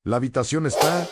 La habitación está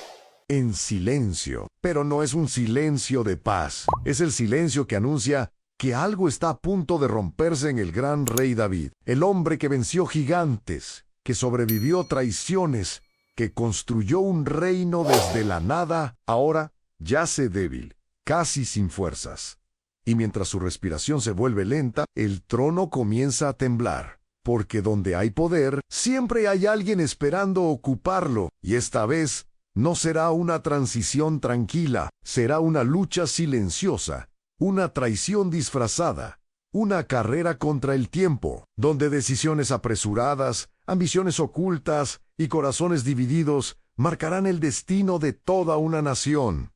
en silencio, pero no es un silencio de paz. Es el silencio que anuncia que algo está a punto de romperse en el gran rey David, el hombre que venció gigantes, que sobrevivió traiciones, que construyó un reino desde la nada, ahora yace débil, casi sin fuerzas. Y mientras su respiración se vuelve lenta, el trono comienza a temblar. Porque donde hay poder, siempre hay alguien esperando ocuparlo, y esta vez no será una transición tranquila, será una lucha silenciosa, una traición disfrazada, una carrera contra el tiempo, donde decisiones apresuradas, ambiciones ocultas y corazones divididos marcarán el destino de toda una nación.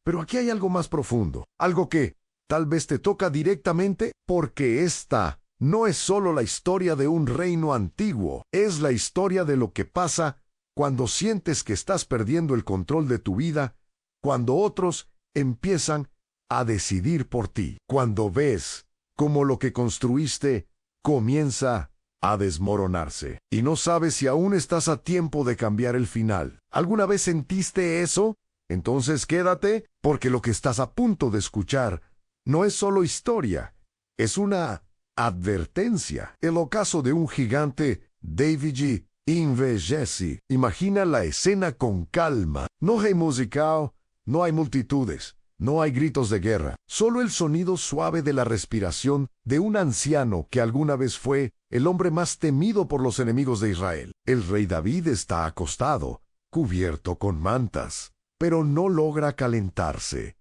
Pero aquí hay algo más profundo, algo que tal vez te toca directamente porque esta no es solo la historia de un reino antiguo, es la historia de lo que pasa cuando sientes que estás perdiendo el control de tu vida, cuando otros empiezan a decidir por ti, cuando ves cómo lo que construiste comienza a desmoronarse y no sabes si aún estás a tiempo de cambiar el final. ¿Alguna vez sentiste eso? Entonces quédate, porque lo que estás a punto de escuchar no es solo historia, es una advertencia. El ocaso de un gigante, David G. Invegesi. Imagina la escena con calma. No hay musical, no hay multitudes, no hay gritos de guerra. Solo el sonido suave de la respiración de un anciano que alguna vez fue el hombre más temido por los enemigos de Israel. El rey David está acostado, cubierto con mantas, pero no logra calentarse.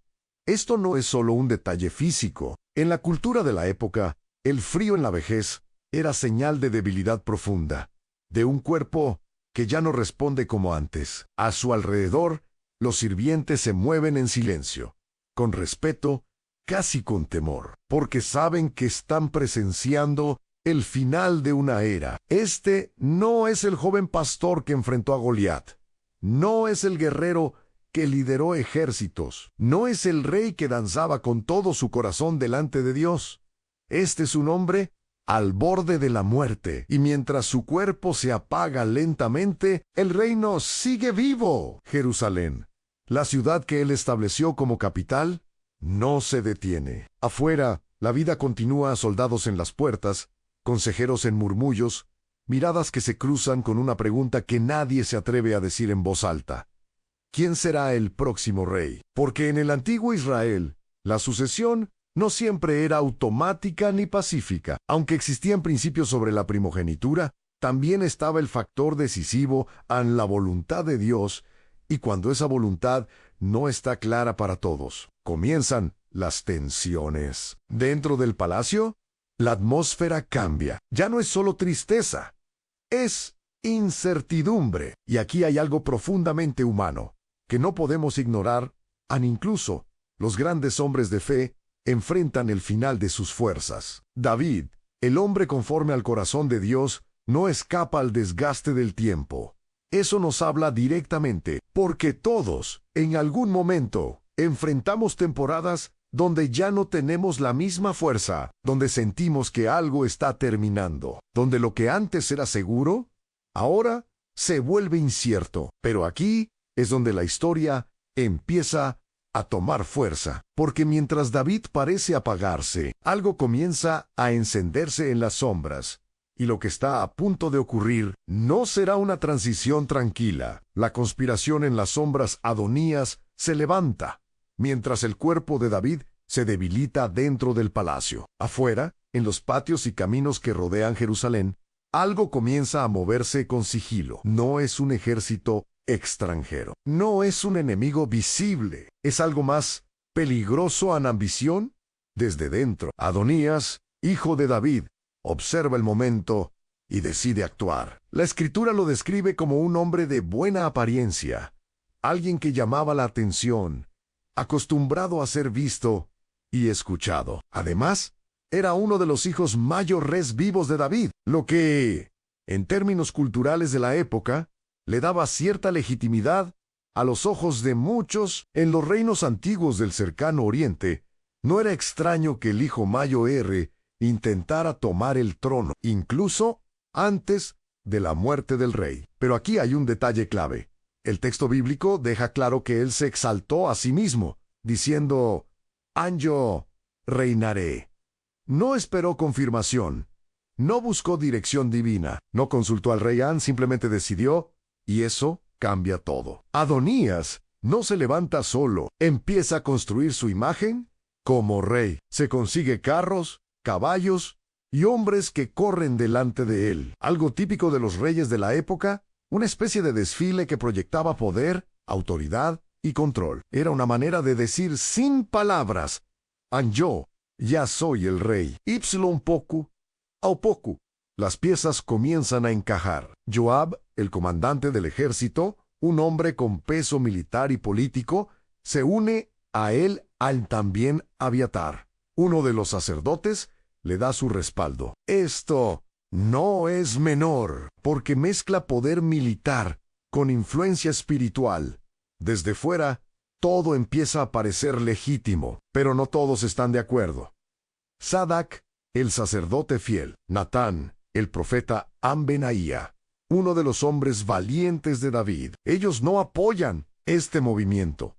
Esto no es solo un detalle físico. En la cultura de la época, el frío en la vejez era señal de debilidad profunda, de un cuerpo que ya no responde como antes. A su alrededor, los sirvientes se mueven en silencio, con respeto, casi con temor, porque saben que están presenciando el final de una era. Este no es el joven pastor que enfrentó a Goliat, no es el guerrero que lideró ejércitos, no es el rey que danzaba con todo su corazón delante de Dios. Este es un hombre al borde de la muerte, y mientras su cuerpo se apaga lentamente, el reino sigue vivo. Jerusalén, la ciudad que él estableció como capital, no se detiene. Afuera, la vida continúa, soldados en las puertas, consejeros en murmullos, miradas que se cruzan con una pregunta que nadie se atreve a decir en voz alta. ¿Quién será el próximo rey? Porque en el antiguo Israel, la sucesión no siempre era automática ni pacífica. Aunque existían principios sobre la primogenitura, también estaba el factor decisivo en la voluntad de Dios, y cuando esa voluntad no está clara para todos, comienzan las tensiones. Dentro del palacio, la atmósfera cambia. Ya no es solo tristeza, es incertidumbre. Y aquí hay algo profundamente humano, que no podemos ignorar, incluso los grandes hombres de fe enfrentan el final de sus fuerzas. David, el hombre conforme al corazón de Dios, no escapa al desgaste del tiempo. Eso nos habla directamente, porque todos, en algún momento, enfrentamos temporadas donde ya no tenemos la misma fuerza, donde sentimos que algo está terminando, donde lo que antes era seguro, ahora se vuelve incierto. Pero aquí es donde la historia empieza a tomar fuerza, porque mientras David parece apagarse, algo comienza a encenderse en las sombras, y lo que está a punto de ocurrir no será una transición tranquila. La conspiración en las sombras, Adonías se levanta, mientras el cuerpo de David se debilita dentro del palacio. Afuera, en los patios y caminos que rodean Jerusalén, algo comienza a moverse con sigilo. No es un ejército extranjero. No es un enemigo visible. Es algo más peligroso en ambición. Desde dentro, Adonías, hijo de David, observa el momento y decide actuar. La Escritura lo describe como un hombre de buena apariencia, alguien que llamaba la atención, acostumbrado a ser visto y escuchado. Además, era uno de los hijos mayores vivos de David, lo que, en términos culturales de la época, le daba cierta legitimidad a los ojos de muchos. En los reinos antiguos del cercano Oriente, no era extraño que el hijo mayor intentara tomar el trono, incluso antes de la muerte del rey. Pero aquí hay un detalle clave. El texto bíblico deja claro que él se exaltó a sí mismo, diciendo, «Yo reinaré». No esperó confirmación, no buscó dirección divina, no consultó al rey An, simplemente decidió, y eso cambia todo. Adonías no se levanta solo, empieza a construir su imagen como rey. Se consigue carros, caballos y hombres que corren delante de él. Algo típico de los reyes de la época, una especie de desfile que proyectaba poder, autoridad y control. Era una manera de decir sin palabras, yo ya soy el rey. Ipsilon poco, a poco, las piezas comienzan a encajar. Joab, el comandante del ejército, un hombre con peso militar y político, se une a él al también Abiatar. Uno de los sacerdotes le da su respaldo. Esto no es menor, porque mezcla poder militar con influencia espiritual. Desde fuera, todo empieza a parecer legítimo, pero no todos están de acuerdo. Sadac, el sacerdote fiel, Natán, el profeta Ambenaía, uno de los hombres valientes de David, ellos no apoyan este movimiento.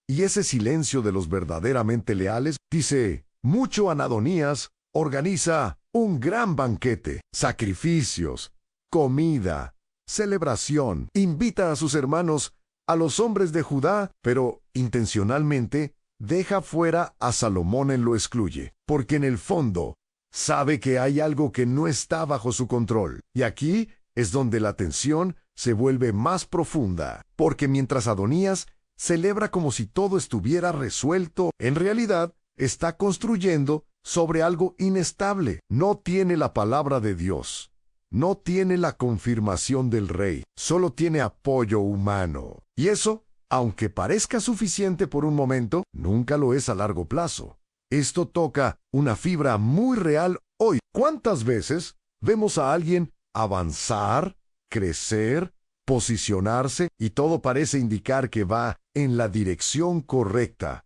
Y ese silencio de los verdaderamente leales dice, mucho Anadonías organiza un gran banquete, sacrificios, comida, celebración, invita a sus hermanos, a los hombres de Judá, pero intencionalmente deja fuera a Salomón y lo excluye, porque en el fondo sabe que hay algo que no está bajo su control. Y aquí es donde la tensión se vuelve más profunda, porque mientras Adonías celebra como si todo estuviera resuelto, en realidad está construyendo sobre algo inestable. No tiene la palabra de Dios, no tiene la confirmación del rey, solo tiene apoyo humano. Y eso, aunque parezca suficiente por un momento, nunca lo es a largo plazo. Esto toca una fibra muy real hoy. ¿Cuántas veces vemos a alguien avanzar, crecer, posicionarse y todo parece indicar que va en la dirección correcta?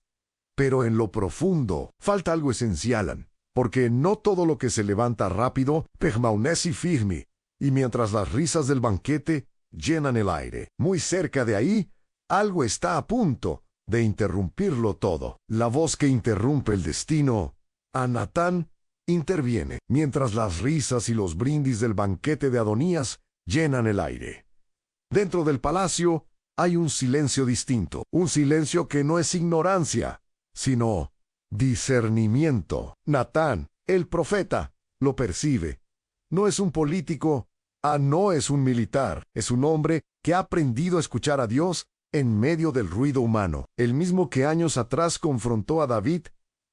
Pero en lo profundo falta algo esencial, porque no todo lo que se levanta rápido permanece firme, y mientras las risas del banquete llenan el aire, muy cerca de ahí, algo está a punto de interrumpirlo todo. La voz que interrumpe el destino, a Natán, interviene, mientras las risas y los brindis del banquete de Adonías llenan el aire. Dentro del palacio hay un silencio distinto, un silencio que no es ignorancia, sino discernimiento. Natán, el profeta, lo percibe. No es un político, no es un militar, es un hombre que ha aprendido a escuchar a Dios en medio del ruido humano, el mismo que años atrás confrontó a David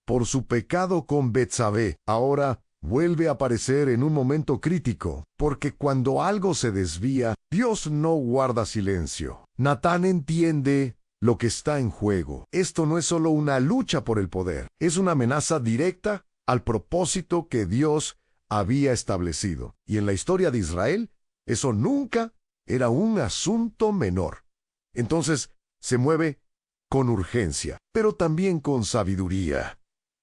por su pecado con Betsabé. Ahora vuelve a aparecer en un momento crítico, porque cuando algo se desvía, Dios no guarda silencio. Natán entiende lo que está en juego. Esto no es solo una lucha por el poder, es una amenaza directa al propósito que Dios había establecido. Y en la historia de Israel, eso nunca era un asunto menor. Entonces, se mueve con urgencia, pero también con sabiduría.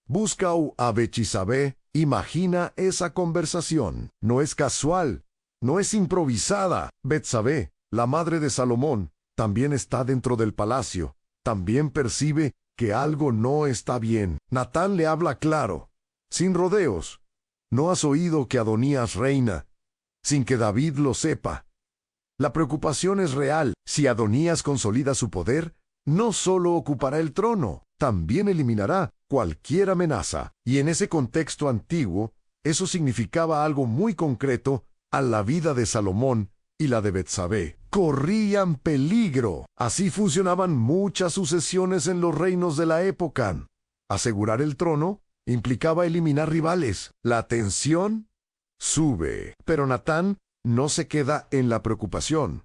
Busca a Betsabé, imagina esa conversación. No es casual, no es improvisada. Betsabé, la madre de Salomón, también está dentro del palacio. También percibe que algo no está bien. Natán le habla claro, sin rodeos. ¿No has oído que Adonías reina sin que David lo sepa? La preocupación es real. Si Adonías consolida su poder, no solo ocupará el trono, también eliminará cualquier amenaza. Y en ese contexto antiguo, eso significaba algo muy concreto a la vida de Salomón y la de Betsabé. Corrían peligro. Así funcionaban muchas sucesiones en los reinos de la época. Asegurar el trono implicaba eliminar rivales. La tensión sube. Pero Natán no se queda en la preocupación.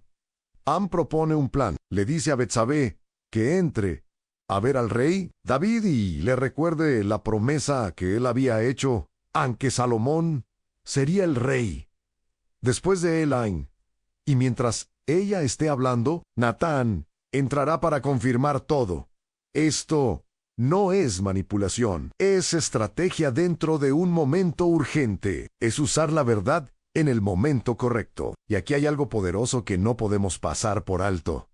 Am propone un plan. Le dice a Betsabé que entre a ver al rey David y le recuerde la promesa que él había hecho, aunque Salomón sería el rey después de Elaín. Y mientras ella esté hablando, Natán entrará para confirmar todo. Esto no es manipulación, es estrategia dentro de un momento urgente. Es usar la verdad en el momento correcto. Y aquí hay algo poderoso que no podemos pasar por alto.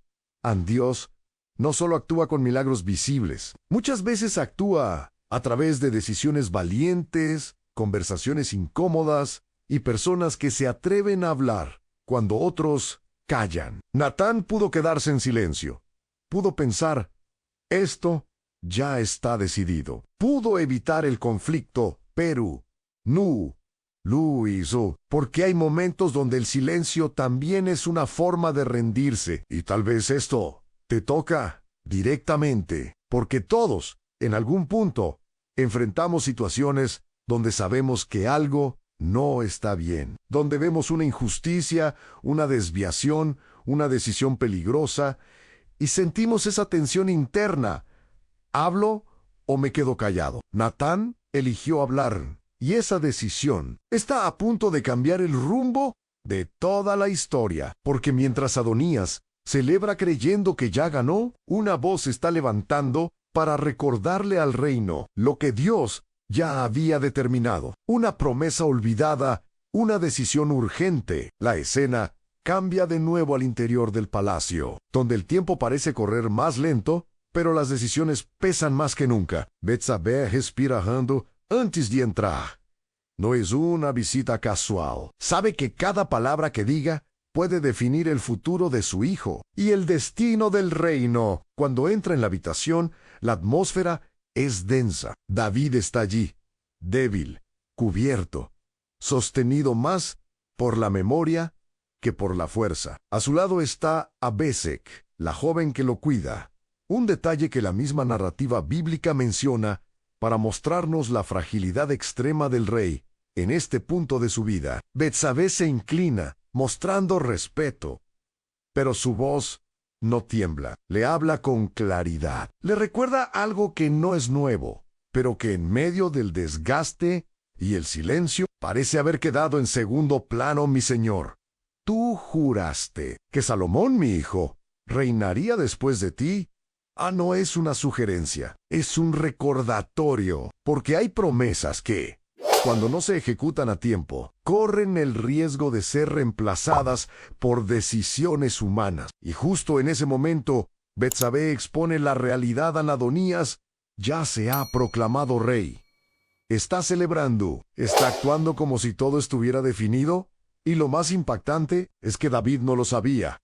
Dios no solo actúa con milagros visibles, muchas veces actúa a través de decisiones valientes, conversaciones incómodas y personas que se atreven a hablar cuando otros callan. Natán pudo quedarse en silencio. Pudo pensar, esto ya está decidido. Pudo evitar el conflicto, pero no lo hizo, porque hay momentos donde el silencio también es una forma de rendirse, y tal vez esto te toca directamente, porque todos, en algún punto, enfrentamos situaciones donde sabemos que algo no está bien, donde vemos una injusticia, una desviación, una decisión peligrosa, y sentimos esa tensión interna. ¿Hablo o me quedo callado? Natán eligió hablar, y esa decisión está a punto de cambiar el rumbo de toda la historia, porque mientras Adonías celebra creyendo que ya ganó, una voz se está levantando para recordarle al reino lo que Dios ya había determinado. Una promesa olvidada, una decisión urgente. La escena cambia de nuevo al interior del palacio, donde el tiempo parece correr más lento, pero las decisiones pesan más que nunca. Betsabé respira hondo antes de entrar. No es una visita casual. Sabe que cada palabra que diga puede definir el futuro de su hijo y el destino del reino. Cuando entra en la habitación, la atmósfera es densa. David está allí, débil, cubierto, sostenido más por la memoria que por la fuerza. A su lado está Abesek, la joven que lo cuida. Un detalle que la misma narrativa bíblica menciona para mostrarnos la fragilidad extrema del rey en este punto de su vida. Betsabé se inclina, mostrando respeto, pero su voz no tiembla. Le habla con claridad. Le recuerda algo que no es nuevo, pero que en medio del desgaste y el silencio parece haber quedado en segundo plano. Mi señor, tú juraste que Salomón, mi hijo, reinaría después de ti. No es una sugerencia, es un recordatorio, porque hay promesas que, cuando no se ejecutan a tiempo, corren el riesgo de ser reemplazadas por decisiones humanas. Y justo en ese momento, Betsabé expone la realidad a Adonías. Ya se ha proclamado rey. Está celebrando, está actuando como si todo estuviera definido, y lo más impactante es que David no lo sabía.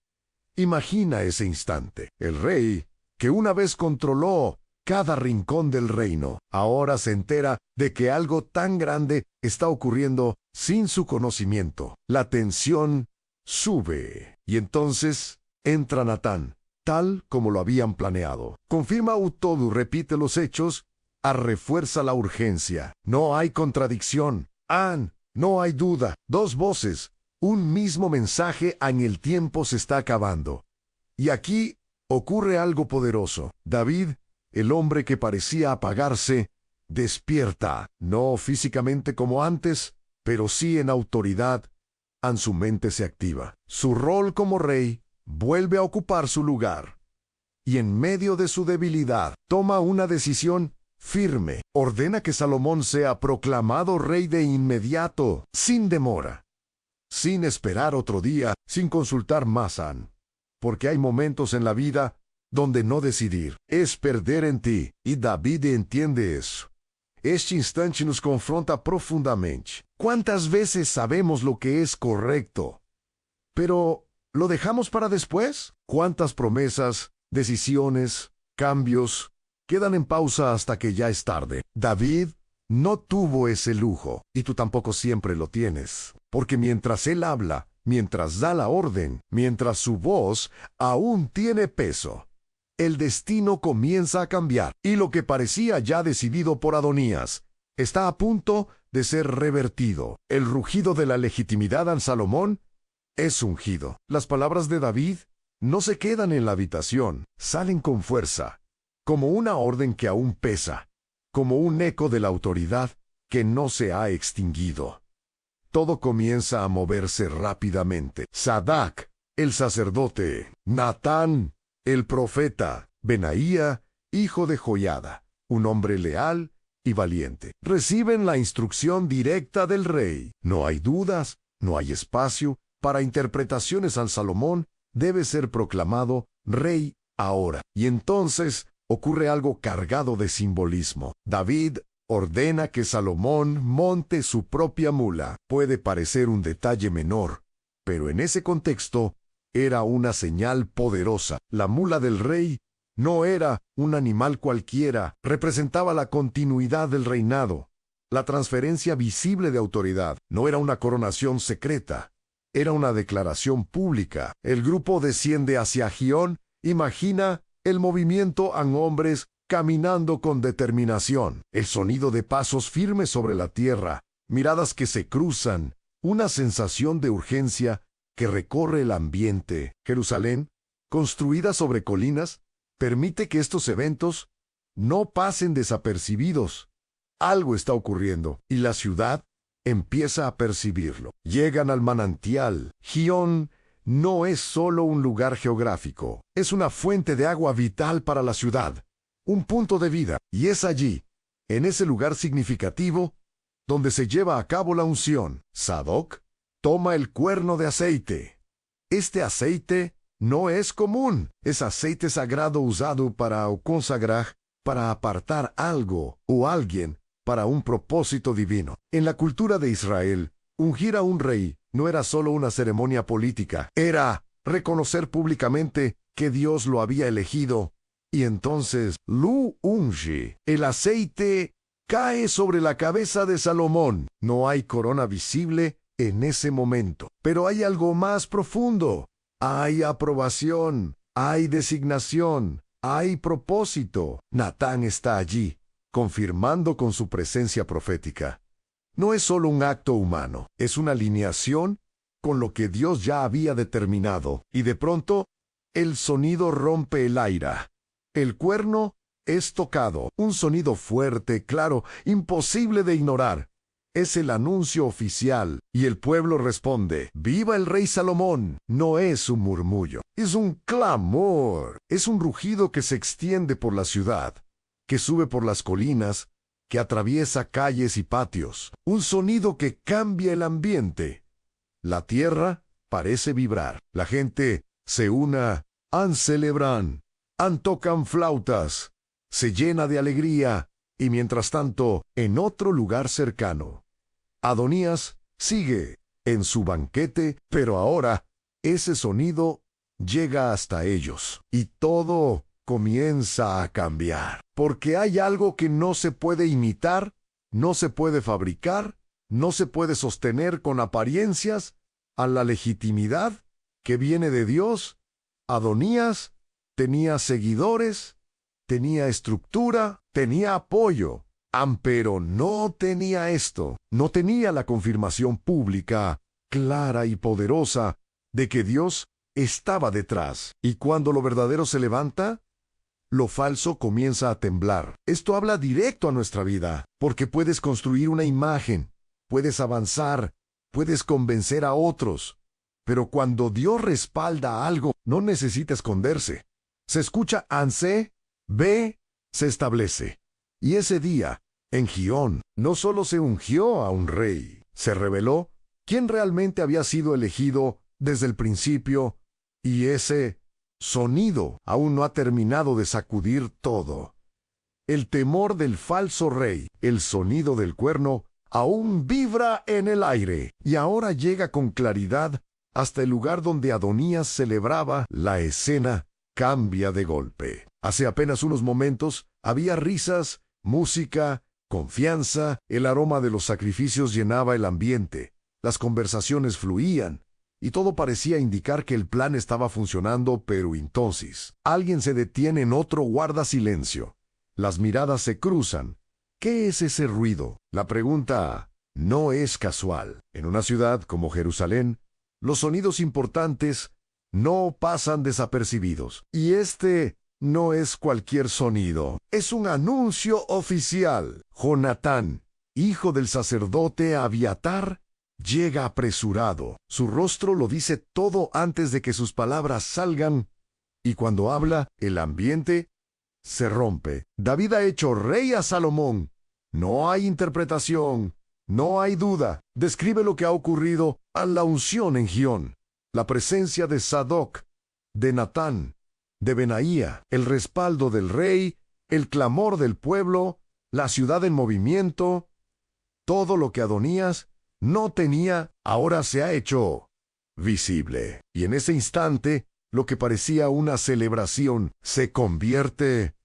Imagina ese instante. El rey, que una vez controló cada rincón del reino, ahora se entera de que algo tan grande está ocurriendo sin su conocimiento. La tensión sube, y entonces entra Natán, tal como lo habían planeado. Confirma todo, repite los hechos, refuerza la urgencia. No hay contradicción. No hay duda. Dos voces, un mismo mensaje. En el tiempo se está acabando. Y aquí ocurre algo poderoso. David, el hombre que parecía apagarse, despierta, no físicamente como antes, pero sí en autoridad. Su mente se activa. Su rol como rey vuelve a ocupar su lugar. Y en medio de su debilidad, toma una decisión firme. Ordena que Salomón sea proclamado rey de inmediato, sin demora, sin esperar otro día, sin consultar más. Porque hay momentos en la vida donde no decidir es perder en ti, y David entiende eso. Este instante nos confronta profundamente. ¿Cuántas veces sabemos lo que es correcto, pero lo dejamos para después? ¿Cuántas promesas, decisiones, cambios quedan en pausa hasta que ya es tarde? David no tuvo ese lujo, y tú tampoco siempre lo tienes, porque mientras él habla, mientras da la orden, mientras su voz aún tiene peso, el destino comienza a cambiar, y lo que parecía ya decidido por Adonías está a punto de ser revertido. El rugido de la legitimidad en Salomón es ungido. Las palabras de David no se quedan en la habitación, salen con fuerza, como una orden que aún pesa, como un eco de la autoridad que no se ha extinguido. Todo comienza a moverse rápidamente. Sadac, el sacerdote; Natán, el profeta; Benaía, hijo de Joiada, un hombre leal y valiente, reciben la instrucción directa del rey. No hay dudas, no hay espacio para interpretaciones. Salomón debe ser proclamado rey ahora. Y entonces ocurre algo cargado de simbolismo. David ordena que Salomón monte su propia mula. Puede parecer un detalle menor, pero en ese contexto era una señal poderosa. La mula del rey no era un animal cualquiera, representaba la continuidad del reinado, la transferencia visible de autoridad. No era una coronación secreta, era una declaración pública. El grupo desciende hacia Gihón. Imagina el movimiento a hombres caminando con determinación, el sonido de pasos firmes sobre la tierra, miradas que se cruzan, una sensación de urgencia que recorre el ambiente. Jerusalén, construida sobre colinas, permite que estos eventos no pasen desapercibidos. Algo está ocurriendo y la ciudad empieza a percibirlo. Llegan al manantial. Gihón no es solo un lugar geográfico, es una fuente de agua vital para la ciudad, un punto de vida. Y es allí, en ese lugar significativo, donde se lleva a cabo la unción. Sadoc toma el cuerno de aceite. Este aceite no es común, es aceite sagrado usado para consagrar, para apartar algo o alguien para un propósito divino. En la cultura de Israel, ungir a un rey no era solo una ceremonia política, era reconocer públicamente que Dios lo había elegido. Y entonces, Lu unge. El aceite cae sobre la cabeza de Salomón. No hay corona visible en ese momento, pero hay algo más profundo. Hay aprobación, hay designación, hay propósito. Natán está allí, confirmando con su presencia profética. No es solo un acto humano, es una alineación con lo que Dios ya había determinado. Y de pronto, el sonido rompe el aire. El cuerno es tocado, un sonido fuerte, claro, imposible de ignorar. Es el anuncio oficial, y el pueblo responde: ¡Viva el rey Salomón! No es un murmullo, es un clamor, es un rugido que se extiende por la ciudad, que sube por las colinas, que atraviesa calles y patios, un sonido que cambia el ambiente. La tierra parece vibrar, la gente se una, celebran, tocan flautas, se llena de alegría. Y mientras tanto, en otro lugar cercano, Adonías sigue en su banquete, pero ahora ese sonido llega hasta ellos y todo comienza a cambiar, porque hay algo que no se puede imitar, no se puede fabricar, no se puede sostener con apariencias a la legitimidad que viene de Dios. Adonías tenía seguidores, tenía estructura, tenía apoyo, pero no tenía esto, no tenía la confirmación pública, clara y poderosa, de que Dios estaba detrás. Y cuando lo verdadero se levanta, lo falso comienza a temblar. Esto habla directo a nuestra vida, porque puedes construir una imagen, puedes avanzar, puedes convencer a otros, pero cuando Dios respalda algo, no necesita esconderse. Se escucha anse, ve, se establece. Y ese día, en Gihón, no solo se ungió a un rey, se reveló quién realmente había sido elegido desde el principio, y ese sonido aún no ha terminado de sacudir todo. El temor del falso rey, el sonido del cuerno, aún vibra en el aire, y ahora llega con claridad hasta el lugar donde Adonías celebraba. La escena cambia de golpe. Hace apenas unos momentos había risas, música, confianza, el aroma de los sacrificios llenaba el ambiente, las conversaciones fluían, y todo parecía indicar que el plan estaba funcionando, pero entonces alguien se detiene en otro guarda silencio. Las miradas se cruzan. ¿Qué es ese ruido? La pregunta no es casual. En una ciudad como Jerusalén, los sonidos importantes no pasan desapercibidos. Y este no es cualquier sonido. Es un anuncio oficial. Jonatán, hijo del sacerdote Abiatar, llega apresurado. Su rostro lo dice todo antes de que sus palabras salgan. Y cuando habla, el ambiente se rompe. David ha hecho rey a Salomón. No hay interpretación, no hay duda. Describe lo que ha ocurrido a la unción en Gihón. La presencia de Sadoc de Natán, de Benaía, el respaldo del rey, el clamor del pueblo, la ciudad en movimiento. Todo lo que Adonías no tenía ahora se ha hecho visible. Y en ese instante, lo que parecía una celebración se convierte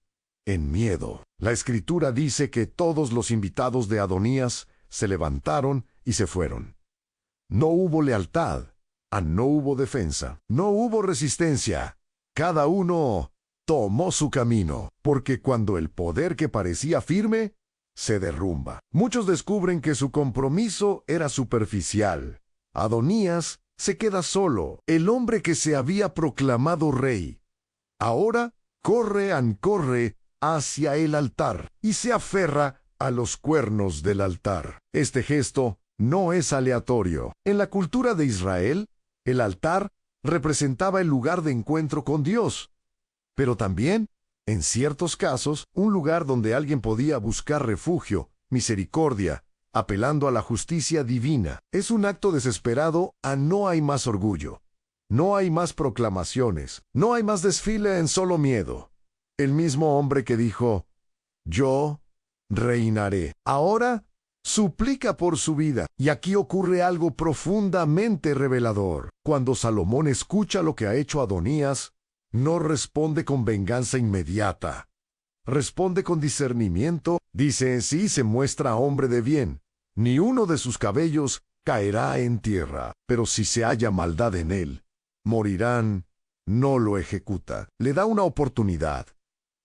en miedo. La escritura dice que todos los invitados de Adonías se levantaron y se fueron. No hubo lealtad, no hubo defensa, no hubo resistencia. Cada uno tomó su camino, porque cuando el poder que parecía firme se derrumba, muchos descubren que su compromiso era superficial. Adonías se queda solo, el hombre que se había proclamado rey. Ahora corre hacia el altar y se aferra a los cuernos del altar. Este gesto no es aleatorio. En la cultura de Israel, el altar representaba el lugar de encuentro con Dios, pero también, en ciertos casos, un lugar donde alguien podía buscar refugio, misericordia, apelando a la justicia divina. Es un acto desesperado a no hay más orgullo, no hay más proclamaciones, no hay más desfile en solo miedo. El mismo hombre que dijo, yo reinaré, ahora suplica por su vida. Y aquí ocurre algo profundamente revelador. Cuando Salomón escucha lo que ha hecho Adonías, no responde con venganza inmediata. Responde con discernimiento, dice en sí, se muestra hombre de bien. Ni uno de sus cabellos caerá en tierra, pero si se halla maldad en él, morirán. No lo ejecuta. Le da una oportunidad.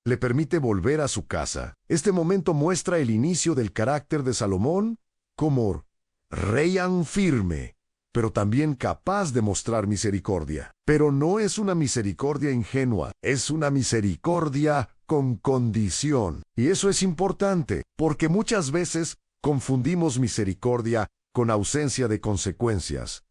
Le permite volver a su casa. Este momento muestra el inicio del carácter de Salomón como rey firme, pero también capaz de mostrar misericordia. Pero no es una misericordia ingenua, es una misericordia con condición. Y eso es importante, porque muchas veces confundimos misericordia con ausencia de consecuencias.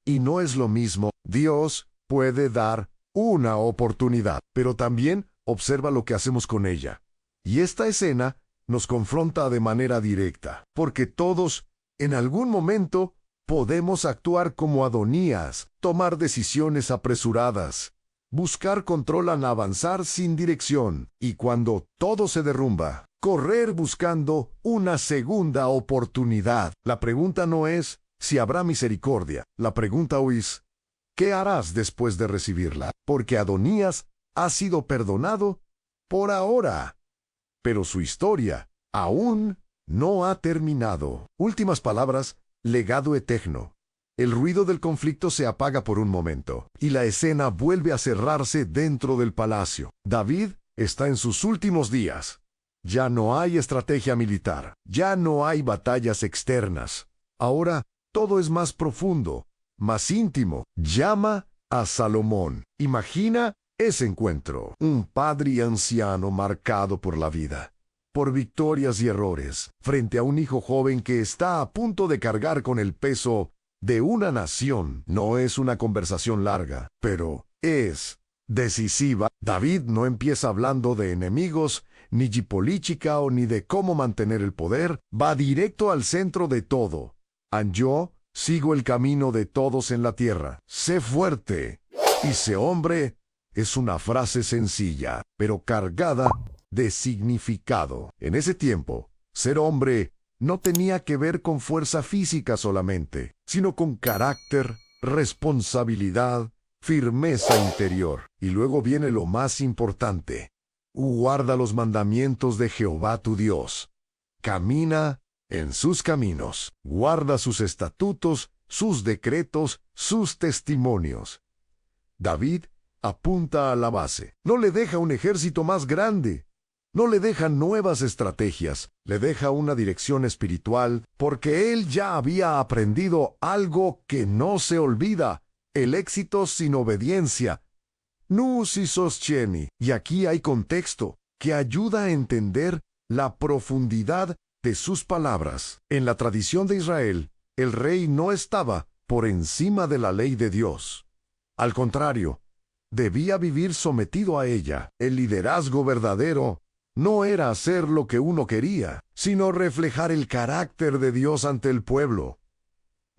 Y no es lo mismo. Dios puede dar una oportunidad, pero también observa lo que hacemos con ella. Y esta escena nos confronta de manera directa, porque todos, en algún momento, podemos actuar como Adonías, tomar decisiones apresuradas, buscar control al avanzar sin dirección, y cuando todo se derrumba, correr buscando una segunda oportunidad. La pregunta no es si habrá misericordia, la pregunta es, ¿qué harás después de recibirla? Porque Adonías ha sido perdonado por ahora, pero su historia aún no ha terminado. Últimas palabras, legado eterno. El ruido del conflicto se apaga por un momento, y la escena vuelve a cerrarse dentro del palacio. David está en sus últimos días. Ya no hay estrategia militar, ya no hay batallas externas. Ahora todo es más profundo, más íntimo. Llama a Salomón. Imagina ese encuentro, un padre anciano marcado por la vida, por victorias y errores, frente a un hijo joven que está a punto de cargar con el peso de una nación. No es una conversación larga, pero es decisiva. David no empieza hablando de enemigos, ni de política o ni de cómo mantener el poder. Va directo al centro de todo. Yo sigo el camino de todos en la tierra. Sé fuerte y sé hombre. Es una frase sencilla, pero cargada de significado. En ese tiempo, ser hombre no tenía que ver con fuerza física solamente, sino con carácter, responsabilidad, firmeza interior. Y luego viene lo más importante. Guarda los mandamientos de Jehová tu Dios. Camina en sus caminos. Guarda sus estatutos, sus decretos, sus testimonios. David apunta a la base. No le deja un ejército más grande. No le deja nuevas estrategias. Le deja una dirección espiritual, porque él ya había aprendido algo que no se olvida: el éxito sin obediencia. Nus y sostieni. Y aquí hay contexto que ayuda a entender la profundidad de sus palabras. En la tradición de Israel, el rey no estaba por encima de la ley de Dios. Al contrario, debía vivir sometido a ella. El liderazgo verdadero no era hacer lo que uno quería, sino reflejar el carácter de Dios ante el pueblo.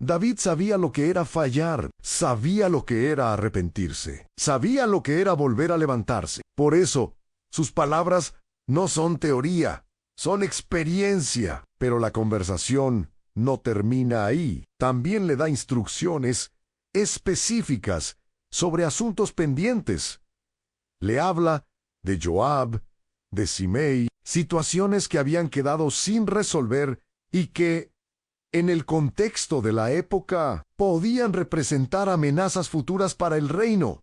David sabía lo que era fallar, sabía lo que era arrepentirse, sabía lo que era volver a levantarse. Por eso, sus palabras no son teoría, son experiencia. Pero la conversación no termina ahí. También le da instrucciones específicas sobre asuntos pendientes. Le habla de Joab, de Simei, situaciones que habían quedado sin resolver y que, en el contexto de la época, podían representar amenazas futuras para el reino.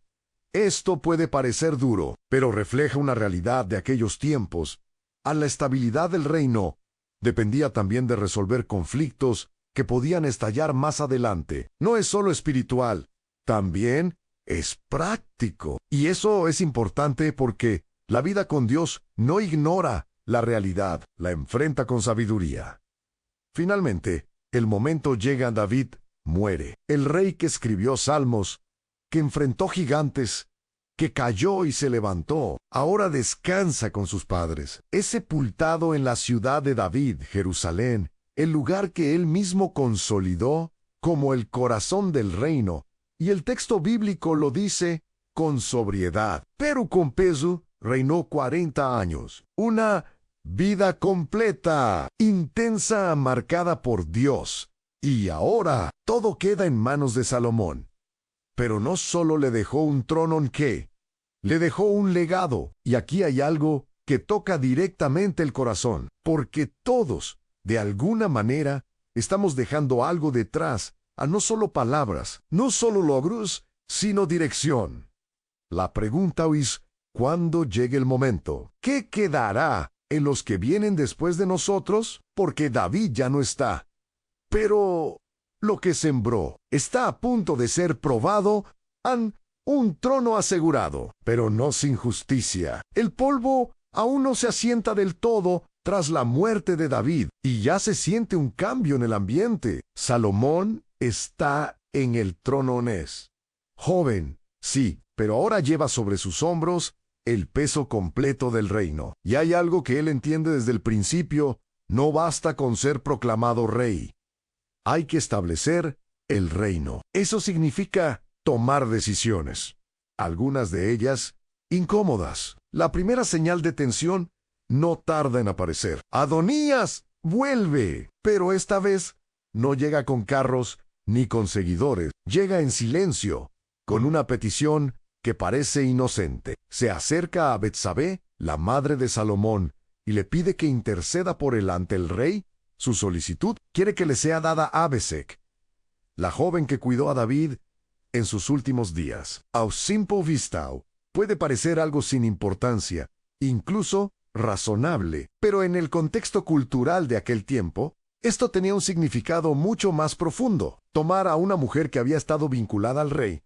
Esto puede parecer duro, pero refleja una realidad de aquellos tiempos. A la estabilidad del reino dependía también de resolver conflictos que podían estallar más adelante. No es solo espiritual, también es práctico. Y eso es importante porque la vida con Dios no ignora la realidad, la enfrenta con sabiduría. Finalmente, el momento llega. David muere. El rey que escribió salmos, que enfrentó gigantes, que cayó y se levantó, ahora descansa con sus padres. Es sepultado en la ciudad de David, Jerusalén, el lugar que él mismo consolidó como el corazón del reino. Y el texto bíblico lo dice con sobriedad. Pero con peso reinó 40 años. Una vida completa, intensa, marcada por Dios. Y ahora todo queda en manos de Salomón. Pero no solo le dejó un trono, le dejó un legado. Y aquí hay algo que toca directamente el corazón, porque todos, de alguna manera, estamos dejando algo detrás, a no solo palabras, no solo logros, sino dirección. La pregunta es, ¿cuándo llegue el momento? ¿Qué quedará en los que vienen después de nosotros? Porque David ya no está. Pero lo que sembró está a punto de ser probado. Han un trono asegurado, pero no sin justicia. El polvo aún no se asienta del todo tras la muerte de David, y ya se siente un cambio en el ambiente. Salomón está en el trono joven, sí, pero ahora lleva sobre sus hombros el peso completo del reino. Y hay algo que él entiende desde el principio: no basta con ser proclamado rey. Hay que establecer el reino. Eso significa tomar decisiones, algunas de ellas incómodas. La primera señal de tensión no tarda en aparecer. Adonías vuelve, pero esta vez no llega con carros ni con seguidores. Llega en silencio, con una petición que parece inocente. Se acerca a Betsabé, la madre de Salomón, y le pide que interceda por él ante el rey. Su solicitud quiere que le sea dada Abesec, la joven que cuidó a David en sus últimos días. A simple vista puede parecer algo sin importancia, incluso razonable, pero en el contexto cultural de aquel tiempo, esto tenía un significado mucho más profundo. Tomar a una mujer que había estado vinculada al rey,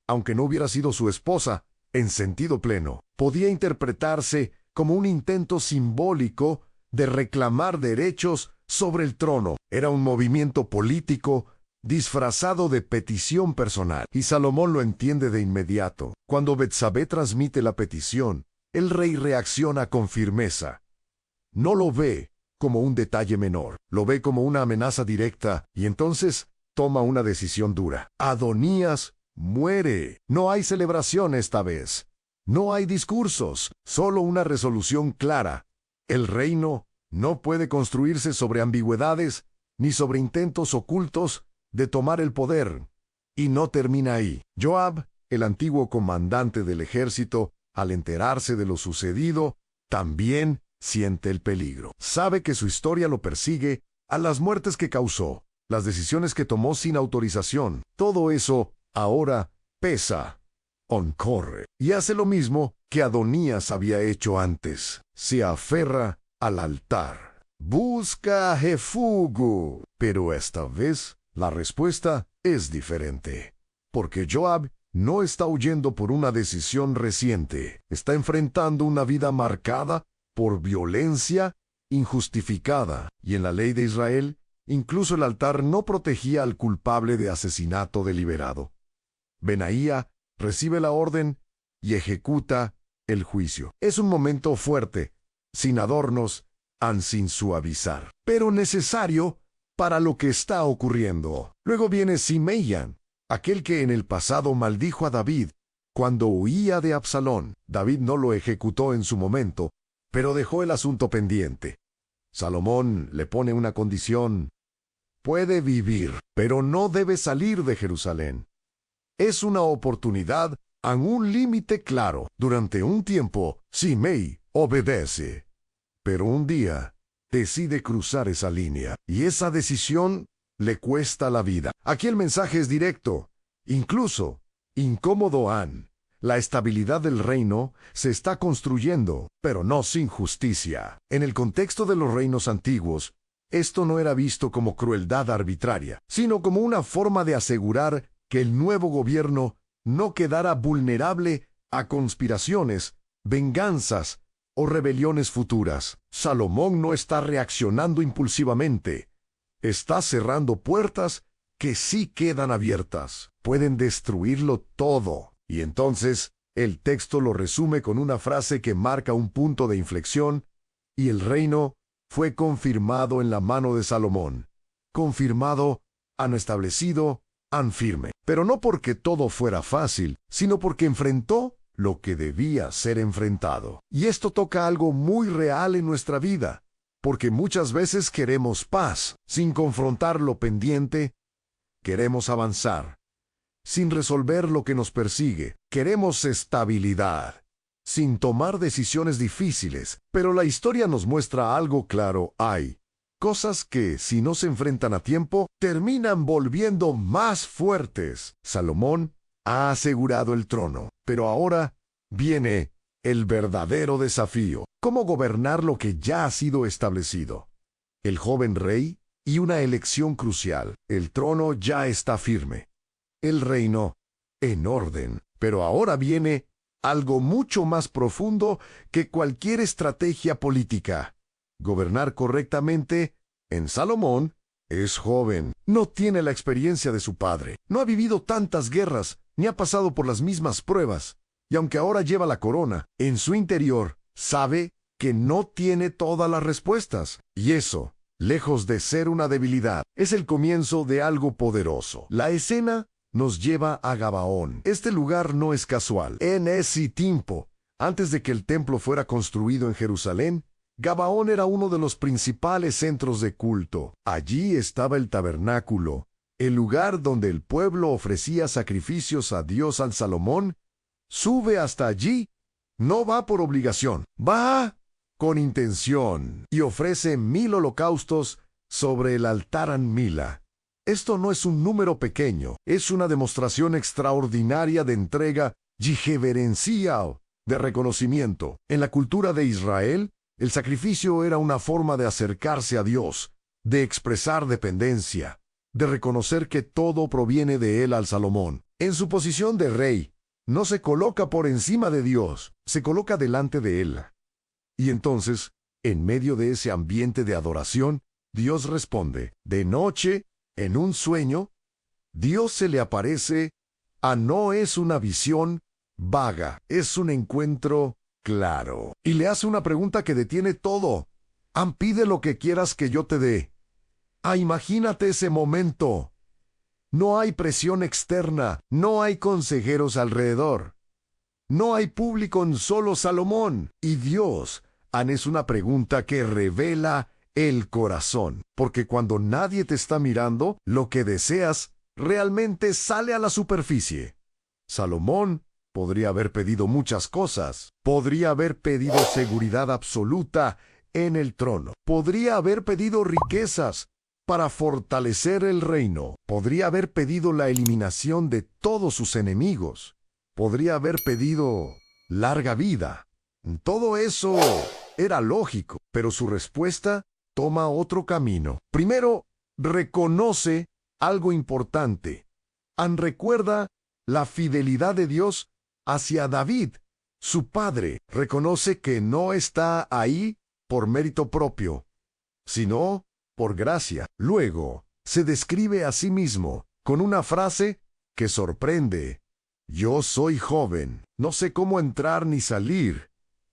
aunque no hubiera sido su esposa, en sentido pleno, podía interpretarse como un intento simbólico de reclamar derechos sobre el trono. Era un movimiento político disfrazado de petición personal, y Salomón lo entiende de inmediato. Cuando Betsabé transmite la petición, el rey reacciona con firmeza. No lo ve como un detalle menor, lo ve como una amenaza directa, y entonces toma una decisión dura. Adonías muere. No hay celebración esta vez. No hay discursos, solo una resolución clara. El reino no puede construirse sobre ambigüedades ni sobre intentos ocultos de tomar el poder. Y no termina ahí. Joab, el antiguo comandante del ejército, al enterarse de lo sucedido, también siente el peligro. Sabe que su historia lo persigue, a las muertes que causó, las decisiones que tomó sin autorización. Todo eso ahora pesa. Corre y hace lo mismo que Adonías había hecho antes. Se aferra al altar. Busca refugio. Pero esta vez la respuesta es diferente. Porque Joab no está huyendo por una decisión reciente. Está enfrentando una vida marcada por violencia injustificada. Y en la ley de Israel, incluso el altar no protegía al culpable de asesinato deliberado. Benaía recibe la orden y ejecuta el juicio. Es un momento fuerte, sin adornos, sin suavizar, pero necesario para lo que está ocurriendo. Luego viene Simeian, aquel que en el pasado maldijo a David cuando huía de Absalón. David no lo ejecutó en su momento, pero dejó el asunto pendiente. Salomón le pone una condición: puede vivir, pero no debe salir de Jerusalén. Es una oportunidad a un límite claro. Durante un tiempo, Simei obedece, pero un día decide cruzar esa línea, y esa decisión le cuesta la vida. Aquí el mensaje es directo, incluso incómodo. La estabilidad del reino se está construyendo, pero no sin justicia. En el contexto de los reinos antiguos, esto no era visto como crueldad arbitraria, sino como una forma de asegurar que el nuevo gobierno no quedara vulnerable a conspiraciones, venganzas o rebeliones futuras. Salomón no está reaccionando impulsivamente. Está cerrando puertas que sí quedan abiertas. Pueden destruirlo todo. Y entonces, el texto lo resume con una frase que marca un punto de inflexión: y el reino fue confirmado en la mano de Salomón. Confirmado, establecido, firme. Pero no porque todo fuera fácil, sino porque enfrentó lo que debía ser enfrentado. Y esto toca algo muy real en nuestra vida, porque muchas veces queremos paz sin confrontar lo pendiente. Queremos avanzar sin resolver lo que nos persigue. Queremos estabilidad sin tomar decisiones difíciles. Pero la historia nos muestra algo claro: hay cosas que, si no se enfrentan a tiempo, terminan volviendo más fuertes. Salomón ha asegurado el trono, pero ahora viene el verdadero desafío: ¿cómo gobernar lo que ya ha sido establecido? El joven rey y una elección crucial. El trono ya está firme, el reino en orden, pero ahora viene algo mucho más profundo que cualquier estrategia política: gobernar correctamente. En Salomón es joven, no tiene la experiencia de su padre, no ha vivido tantas guerras, ni ha pasado por las mismas pruebas, y aunque ahora lleva la corona, en su interior sabe que no tiene todas las respuestas, y eso, lejos de ser una debilidad, es el comienzo de algo poderoso. La escena nos lleva a Gabaón. Este lugar no es casual. En ese tiempo, antes de que el templo fuera construido en Jerusalén, Gabaón era uno de los principales centros de culto. Allí estaba el tabernáculo, el lugar donde el pueblo ofrecía sacrificios a Dios. Al Salomón sube hasta allí, no va por obligación, va con intención, y ofrece 1000 holocaustos sobre el altar en Mila. Esto no es un número pequeño, es una demostración extraordinaria de entrega y reverencia, de reconocimiento. En la cultura de Israel, el sacrificio era una forma de acercarse a Dios, de expresar dependencia, de reconocer que todo proviene de él. Al Salomón, en su posición de rey, no se coloca por encima de Dios, se coloca delante de él. Y entonces, en medio de ese ambiente de adoración, Dios responde. De noche, en un sueño, Dios se le aparece. No es una visión vaga, es un encuentro claro. Y le hace una pregunta que detiene todo. Pide lo que quieras que yo te dé. Imagínate ese momento. No hay presión externa, no hay consejeros alrededor, no hay público, en solo Salomón y Dios. Es una pregunta que revela el corazón, porque cuando nadie te está mirando, lo que deseas realmente sale a la superficie. Salomón podría haber pedido muchas cosas. Podría haber pedido seguridad absoluta en el trono. Podría haber pedido riquezas para fortalecer el reino. Podría haber pedido la eliminación de todos sus enemigos. Podría haber pedido larga vida. Todo eso era lógico, pero su respuesta toma otro camino. Primero, reconoce algo importante. Recuerda la fidelidad de Dios hacia David, su padre. Reconoce que no está ahí por mérito propio, sino por gracia. Luego, se describe a sí mismo con una frase que sorprende: yo soy joven, no sé cómo entrar ni salir.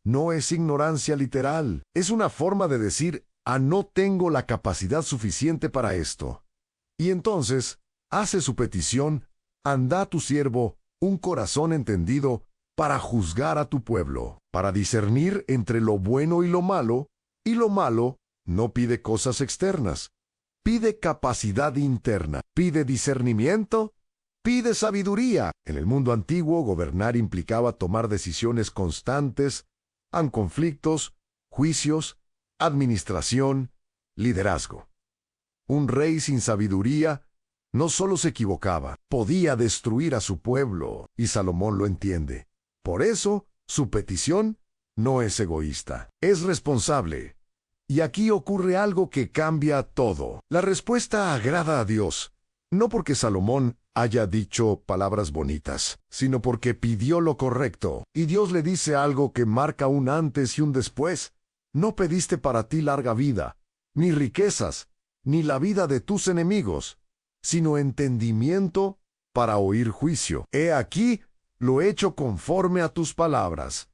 No es ignorancia literal, es una forma de decir: no tengo la capacidad suficiente para esto. Y entonces hace su petición: anda a tu siervo un corazón entendido para juzgar a tu pueblo, para discernir entre lo bueno y lo malo no pide cosas externas, pide capacidad interna, pide discernimiento, pide sabiduría. En el mundo antiguo, gobernar implicaba tomar decisiones constantes, conflictos, juicios, administración, liderazgo. Un rey sin sabiduría no solo se equivocaba, podía destruir a su pueblo, y Salomón lo entiende. Por eso, su petición no es egoísta, es responsable. Y aquí ocurre algo que cambia todo. La respuesta agrada a Dios, no porque Salomón haya dicho palabras bonitas, sino porque pidió lo correcto. Y Dios le dice algo que marca un antes y un después. No pediste para ti larga vida, ni riquezas, ni la vida de tus enemigos, sino entendimiento para oír juicio. He aquí, lo he hecho conforme a tus palabras.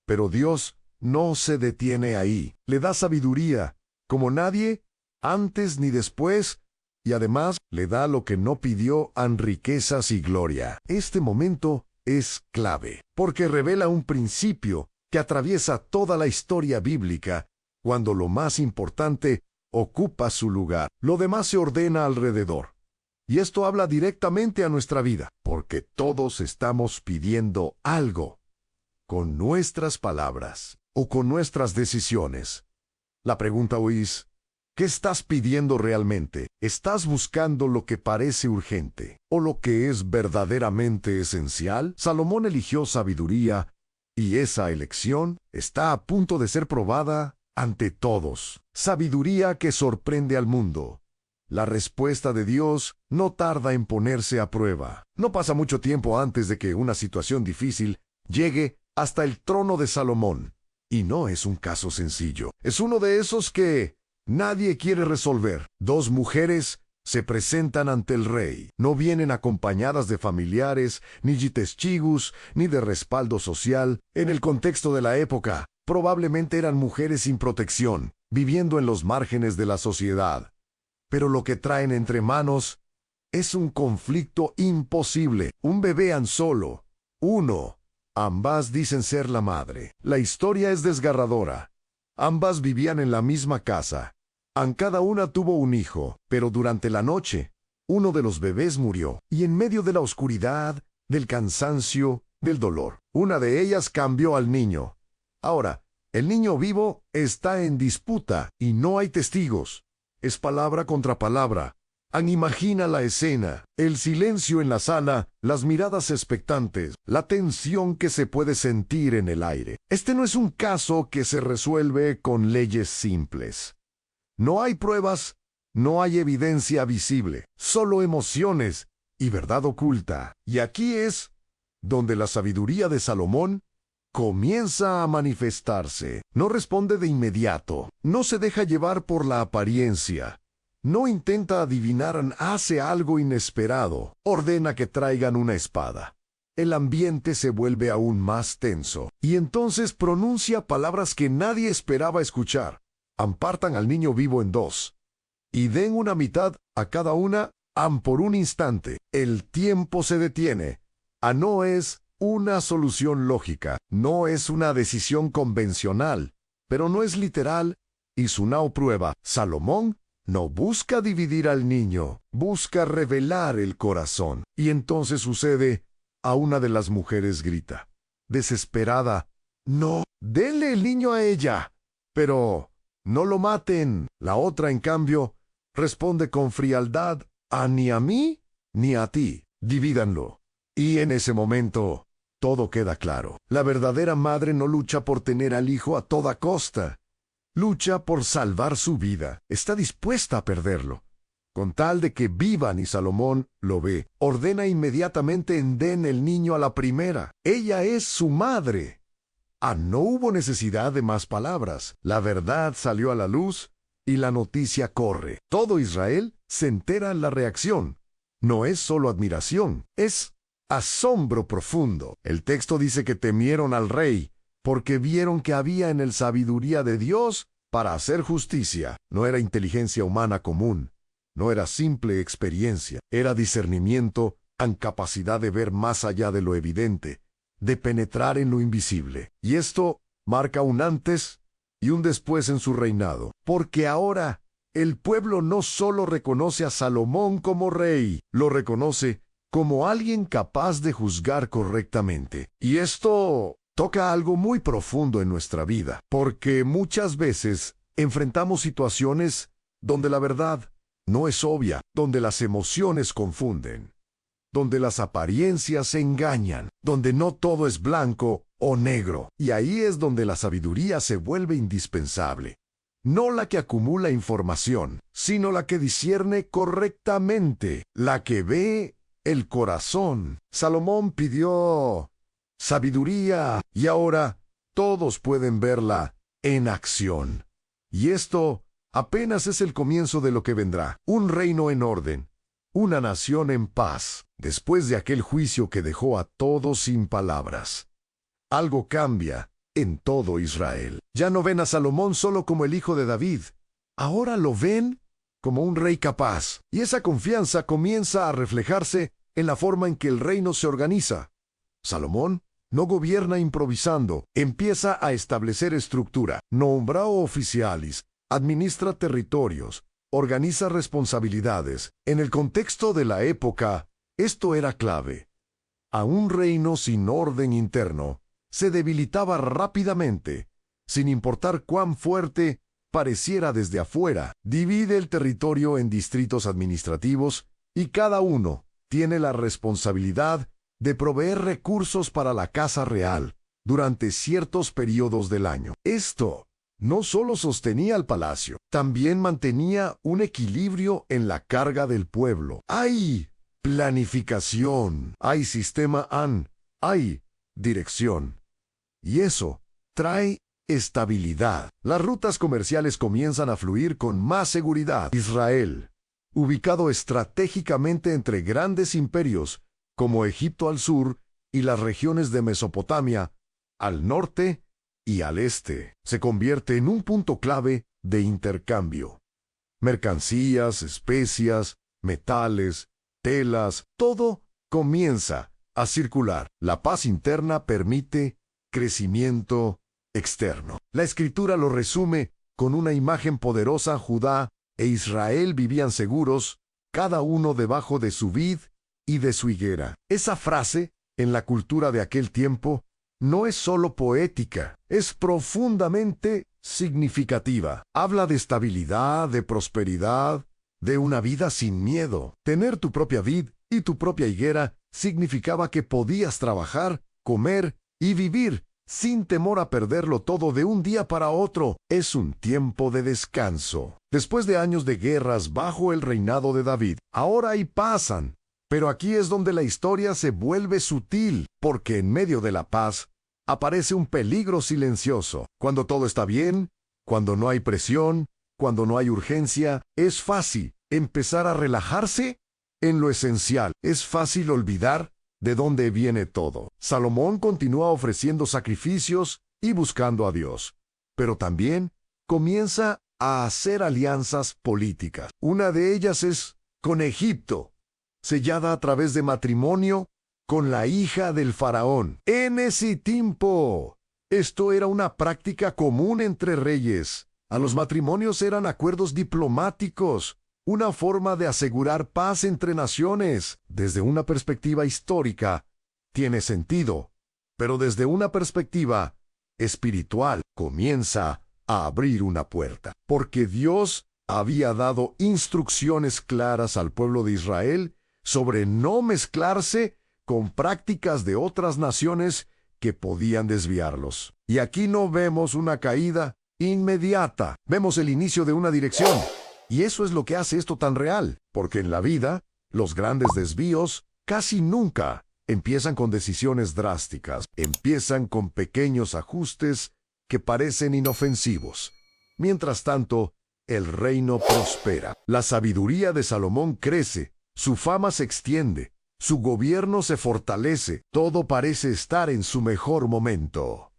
Pero Dios no se detiene ahí. Le da sabiduría, como nadie, antes ni después, y además le da lo que no pidió, riquezas y gloria. Este momento es clave, porque revela un principio que atraviesa toda la historia bíblica, cuando lo más importante ocupa su lugar. Lo demás se ordena alrededor. Y esto habla directamente a nuestra vida, porque todos estamos pidiendo algo, con nuestras palabras o con nuestras decisiones. La pregunta hoy es: ¿qué estás pidiendo realmente? ¿Estás buscando lo que parece urgente o lo que es verdaderamente esencial? Salomón eligió sabiduría, y esa elección está a punto de ser probada ante todos. Sabiduría que sorprende al mundo. La respuesta de Dios no tarda en ponerse a prueba. No pasa mucho tiempo antes de que una situación difícil llegue hasta el trono de Salomón. Y no es un caso sencillo. Es uno de esos que nadie quiere resolver. Dos mujeres se presentan ante el rey. No vienen acompañadas de familiares, ni de testigos, ni de respaldo social. En el contexto de la época, probablemente eran mujeres sin protección, viviendo en los márgenes de la sociedad. Pero lo que traen entre manos es un conflicto imposible. Un bebé solo. Uno. Ambas dicen ser la madre. La historia es desgarradora. Ambas vivían en la misma casa. Cada una tuvo un hijo, pero durante la noche, uno de los bebés murió. Y en medio de la oscuridad, del cansancio, del dolor, una de ellas cambió al niño. Ahora, el niño vivo está en disputa y no hay testigos. Es palabra contra palabra. Imagina la escena, el silencio en la sala, las miradas expectantes, la tensión que se puede sentir en el aire. Este no es un caso que se resuelve con leyes simples. No hay pruebas, no hay evidencia visible, solo emociones y verdad oculta. Y aquí es donde la sabiduría de Salomón comienza a manifestarse. No responde de inmediato, no se deja llevar por la apariencia. No intenta adivinar, hace algo inesperado. Ordena que traigan una espada. El ambiente se vuelve aún más tenso. Y entonces pronuncia palabras que nadie esperaba escuchar. Partan al niño vivo en dos. Y den una mitad a cada una, por un instante. El tiempo se detiene. No es una solución lógica. No es una decisión convencional. Pero no es literal. Y Sunao prueba. Salomón no busca dividir al niño, busca revelar el corazón. Y entonces sucede: a una de las mujeres grita, desesperada: «No, denle el niño a ella, pero no lo maten». La otra, en cambio, responde con frialdad: «Ni a mí ni a ti, divídanlo». Y en ese momento, todo queda claro. La verdadera madre no lucha por tener al hijo a toda costa. Lucha por salvar su vida. Está dispuesta a perderlo, con tal de que vivan, y Salomón lo ve. Ordena inmediatamente: den el niño a la primera. Ella es su madre. No hubo necesidad de más palabras. La verdad salió a la luz y la noticia corre. Todo Israel se entera en la reacción. No es solo admiración, es asombro profundo. El texto dice que temieron al rey, porque vieron que había en él sabiduría de Dios para hacer justicia. No era inteligencia humana común, no era simple experiencia, era discernimiento con capacidad de ver más allá de lo evidente, de penetrar en lo invisible. Y esto marca un antes y un después en su reinado, porque ahora el pueblo no solo reconoce a Salomón como rey, lo reconoce como alguien capaz de juzgar correctamente. Y esto toca algo muy profundo en nuestra vida, porque muchas veces enfrentamos situaciones donde la verdad no es obvia, donde las emociones confunden, donde las apariencias engañan, donde no todo es blanco o negro. Y ahí es donde la sabiduría se vuelve indispensable. No la que acumula información, sino la que discierne correctamente, la que ve el corazón. Salomón pidió sabiduría y ahora todos pueden verla en acción. Y esto apenas es el comienzo de lo que vendrá. Un reino en orden, una nación en paz, después de aquel juicio que dejó a todos sin palabras. Algo cambia en todo Israel. Ya no ven a Salomón solo como el hijo de David. Ahora lo ven como un rey capaz. Y esa confianza comienza a reflejarse en la forma en que el reino se organiza. Salomón no gobierna improvisando, empieza a establecer estructura, nombra oficiales, administra territorios, organiza responsabilidades. En el contexto de la época, esto era clave. A un reino sin orden interno se debilitaba rápidamente, sin importar cuán fuerte pareciera desde afuera. Divide el territorio en distritos administrativos y cada uno tiene la responsabilidad de proveer recursos para la casa real durante ciertos periodos del año. Esto no solo sostenía el palacio, también mantenía un equilibrio en la carga del pueblo. Hay planificación, hay sistema hay dirección. Y eso trae estabilidad. Las rutas comerciales comienzan a fluir con más seguridad. Israel, ubicado estratégicamente entre grandes imperios como Egipto al sur y las regiones de Mesopotamia al norte y al este, se convierte en un punto clave de intercambio. Mercancías, especias, metales, telas, todo comienza a circular. La paz interna permite crecimiento externo. La Escritura lo resume con una imagen poderosa. Judá e Israel vivían seguros, cada uno debajo de su vid y de su higuera. Esa frase, en la cultura de aquel tiempo, no es solo poética, es profundamente significativa. Habla de estabilidad, de prosperidad, de una vida sin miedo. Tener tu propia vid y tu propia higuera significaba que podías trabajar, comer y vivir sin temor a perderlo todo de un día para otro. Es un tiempo de descanso. Después de años de guerras bajo el reinado de David, ahora hay pasan. Pero aquí es donde la historia se vuelve sutil, porque en medio de la paz aparece un peligro silencioso. Cuando todo está bien, cuando no hay presión, cuando no hay urgencia, es fácil empezar a relajarse en lo esencial. Es fácil olvidar de dónde viene todo. Salomón continúa ofreciendo sacrificios y buscando a Dios, pero también comienza a hacer alianzas políticas. Una de ellas es con Egipto, sellada a través de matrimonio con la hija del faraón. En ese tiempo, esto era una práctica común entre reyes. A los matrimonios eran acuerdos diplomáticos, una forma de asegurar paz entre naciones. Desde una perspectiva histórica, tiene sentido, pero desde una perspectiva espiritual, comienza a abrir una puerta. Porque Dios había dado instrucciones claras al pueblo de Israel sobre no mezclarse con prácticas de otras naciones que podían desviarlos. Y aquí no vemos una caída inmediata, vemos el inicio de una dirección. Y eso es lo que hace esto tan real, porque en la vida, los grandes desvíos casi nunca empiezan con decisiones drásticas, empiezan con pequeños ajustes que parecen inofensivos. Mientras tanto, el reino prospera. La sabiduría de Salomón crece, su fama se extiende, su gobierno se fortalece, todo parece estar en su mejor momento.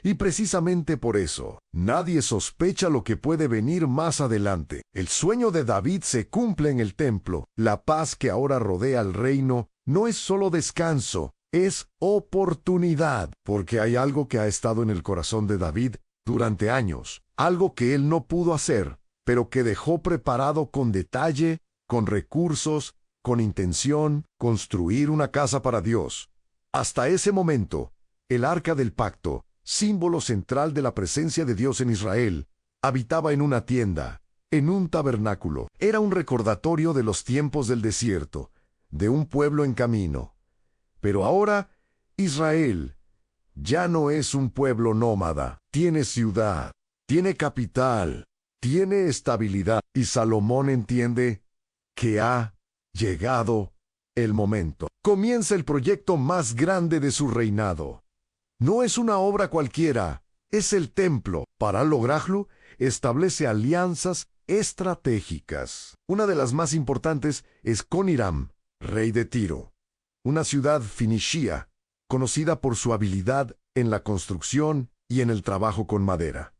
Y precisamente por eso, nadie sospecha lo que puede venir más adelante. El sueño de David se cumple en el templo. La paz que ahora rodea al reino no es solo descanso, es oportunidad, porque hay algo que ha estado en el corazón de David durante años, algo que él no pudo hacer, pero que dejó preparado con detalle, con recursos, con intención, construir una casa para Dios. Hasta ese momento, el Arca del Pacto, símbolo central de la presencia de Dios en Israel, habitaba en una tienda, en un tabernáculo. Era un recordatorio de los tiempos del desierto, de un pueblo en camino. Pero ahora, Israel ya no es un pueblo nómada. Tiene ciudad, tiene capital, tiene estabilidad. Y Salomón entiende que ha llegado el momento. Comienza el proyecto más grande de su reinado. No es una obra cualquiera, es el templo. Para lograrlo, establece alianzas estratégicas. Una de las más importantes es con Hiram, rey de Tiro, una ciudad fenicia, conocida por su habilidad en la construcción y en el trabajo con madera,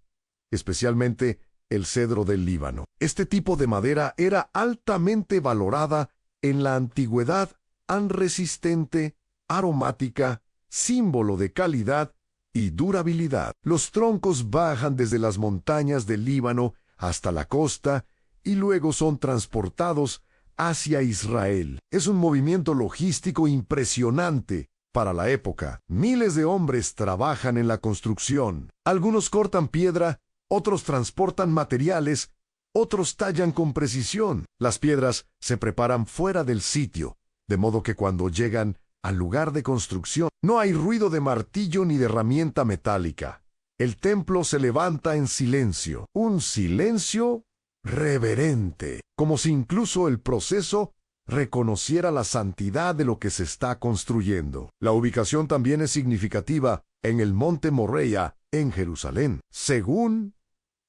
especialmente el cedro del Líbano. Este tipo de madera era altamente valorada en la antigüedad, resistente, aromática, símbolo de calidad y durabilidad. Los troncos bajan desde las montañas del Líbano hasta la costa y luego son transportados hacia Israel. Es un movimiento logístico impresionante para la época. Miles de hombres trabajan en la construcción. Algunos cortan piedra, otros transportan materiales, otros tallan con precisión. Las piedras se preparan fuera del sitio, de modo que cuando llegan al lugar de construcción no hay ruido de martillo ni de herramienta metálica. El templo se levanta en silencio, un silencio reverente, como si incluso el proceso reconociera la santidad de lo que se está construyendo. La ubicación también es significativa en el monte Morea, en Jerusalén. Según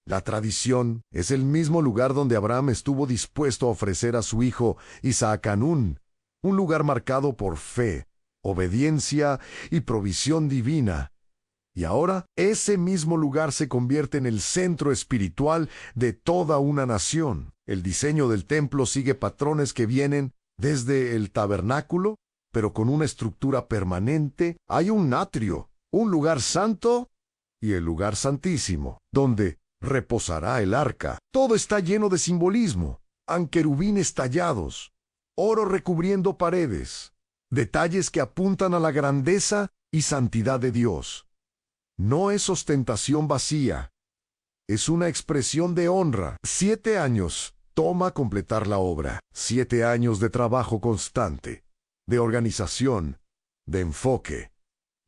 la tradición, es el mismo lugar donde Abraham estuvo dispuesto a ofrecer a su hijo Isaac Anún, un lugar marcado por fe, obediencia y provisión divina. Y ahora, ese mismo lugar se convierte en el centro espiritual de toda una nación. El diseño del templo sigue patrones que vienen desde el tabernáculo, pero con una estructura permanente. Hay un atrio, un lugar santo y el lugar santísimo, donde reposará el arca. Todo está lleno de simbolismo, querubines tallados, oro recubriendo paredes, detalles que apuntan a la grandeza y santidad de Dios. No es ostentación vacía, es una expresión de honra. 7 años toma completar la obra, 7 años de trabajo constante, de organización, de enfoque.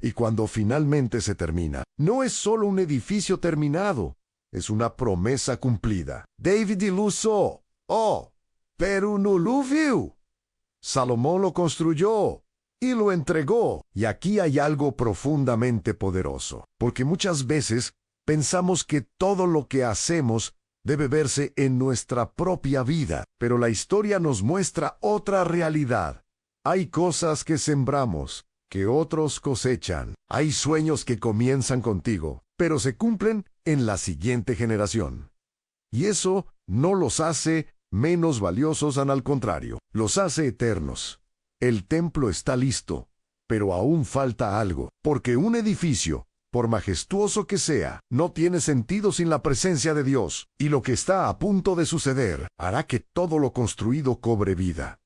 Y cuando finalmente se termina, no es solo un edificio terminado, es una promesa cumplida. David ilusó, pero no lo vio. Salomón lo construyó y lo entregó. Y aquí hay algo profundamente poderoso, porque muchas veces pensamos que todo lo que hacemos debe verse en nuestra propia vida, pero la historia nos muestra otra realidad. Hay cosas que sembramos, que otros cosechan. Hay sueños que comienzan contigo, pero se cumplen en la siguiente generación. Y eso no los hace menos valiosos, al contrario, los hace eternos. El templo está listo, pero aún falta algo, porque un edificio, por majestuoso que sea, no tiene sentido sin la presencia de Dios, y lo que está a punto de suceder hará que todo lo construido cobre vida.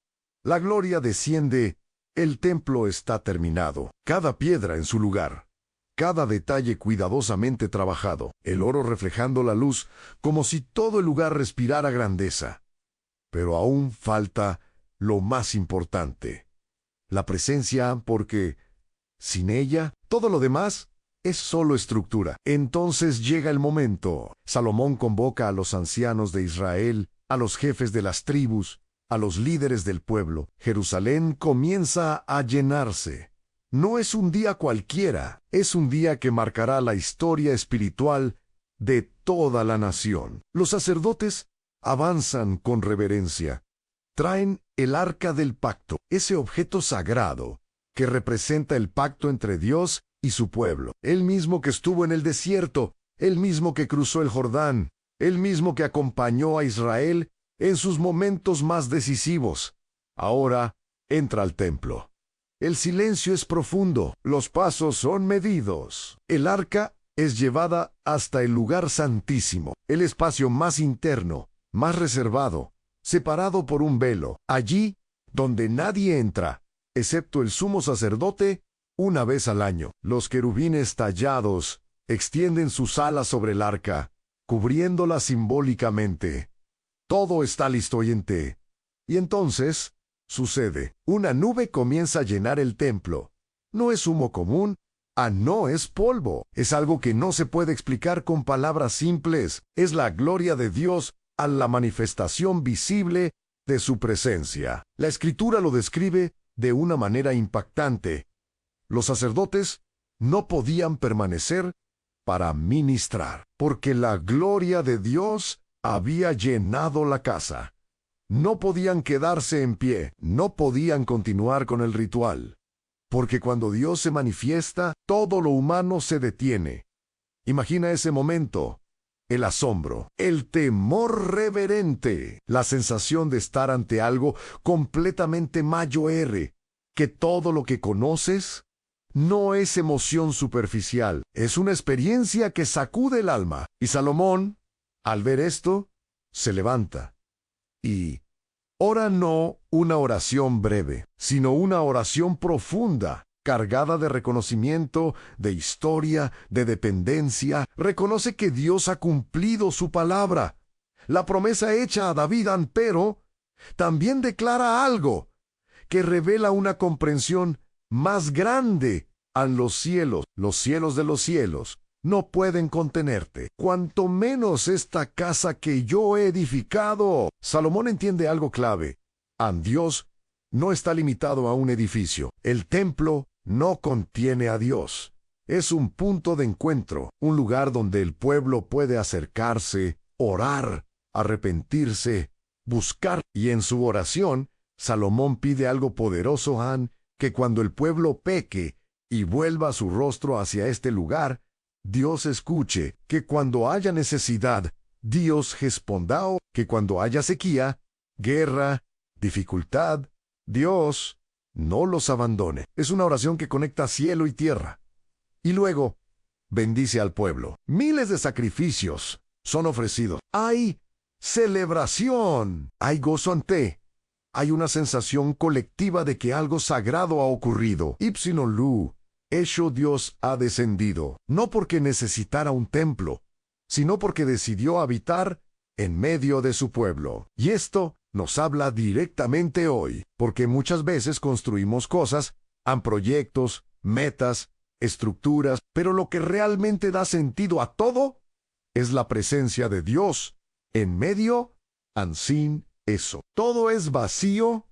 La gloria desciende, el templo está terminado, cada piedra en su lugar, cada detalle cuidadosamente trabajado, el oro reflejando la luz como si todo el lugar respirara grandeza. Pero aún falta lo más importante, la presencia, porque sin ella, todo lo demás es solo estructura. Entonces llega el momento. Salomón convoca a los ancianos de Israel, a los jefes de las tribus, a los líderes del pueblo. Jerusalén comienza a llenarse. No es un día cualquiera, es un día que marcará la historia espiritual de toda la nación. Los sacerdotes avanzan con reverencia. Traen el arca del pacto, ese objeto sagrado que representa el pacto entre Dios y su pueblo. Él mismo que estuvo en el desierto, él mismo que cruzó el Jordán, él mismo que acompañó a Israel en sus momentos más decisivos. Ahora entra al templo. El silencio es profundo, los pasos son medidos. El arca es llevada hasta el lugar santísimo, el espacio más interno, más reservado, separado por un velo, allí donde nadie entra, excepto el sumo sacerdote, una vez al año. Los querubines tallados extienden sus alas sobre el arca, cubriéndola simbólicamente. Todo está listo y en té. Y entonces sucede. Una nube comienza a llenar el templo. No es humo común, no es polvo. Es algo que no se puede explicar con palabras simples. Es la gloria de Dios a la manifestación visible de su presencia. La Escritura lo describe de una manera impactante. Los sacerdotes no podían permanecer para ministrar, porque la gloria de Dios había llenado la casa. No podían quedarse en pie, no podían continuar con el ritual, porque cuando Dios se manifiesta, todo lo humano se detiene. Imagina ese momento, el asombro, el temor reverente, la sensación de estar ante algo completamente mayor, que todo lo que conoces no es emoción superficial, es una experiencia que sacude el alma. Y Salomón, al ver esto, se levanta y ora no una oración breve, sino una oración profunda, cargada de reconocimiento, de historia, de dependencia. Reconoce que Dios ha cumplido su palabra, la promesa hecha a David, pero también declara algo que revela una comprensión más grande a los cielos de los cielos. No pueden contenerte, cuanto menos esta casa que yo he edificado. Salomón entiende algo clave. Dios no está limitado a un edificio. El templo no contiene a Dios. Es un punto de encuentro, un lugar donde el pueblo puede acercarse, orar, arrepentirse, buscar. Y en su oración, Salomón pide algo poderoso, que cuando el pueblo peque y vuelva su rostro hacia este lugar, Dios escuche, que cuando haya necesidad, Dios responda, que cuando haya sequía, guerra, dificultad, Dios no los abandone. Es una oración que conecta cielo y tierra. Y luego, bendice al pueblo. Miles de sacrificios son ofrecidos. Hay celebración, hay gozo ante. Hay una sensación colectiva de que algo sagrado ha ocurrido. Ipsilon Lu, hecho Dios ha descendido, no porque necesitara un templo, sino porque decidió habitar en medio de su pueblo. Y esto nos habla directamente hoy, porque muchas veces construimos cosas, proyectos, metas, estructuras, pero lo que realmente da sentido a todo es la presencia de Dios en medio, sin eso. Todo es vacío,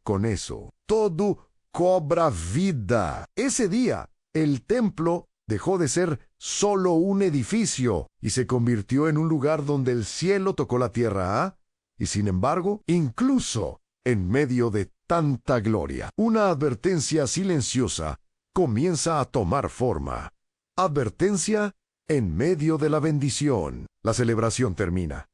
con eso. Todo cobra vida. Ese día, el templo dejó de ser solo un edificio y se convirtió en un lugar donde el cielo tocó la tierra, y sin embargo, incluso en medio de tanta gloria, una advertencia silenciosa comienza a tomar forma. Advertencia en medio de la bendición. La celebración termina.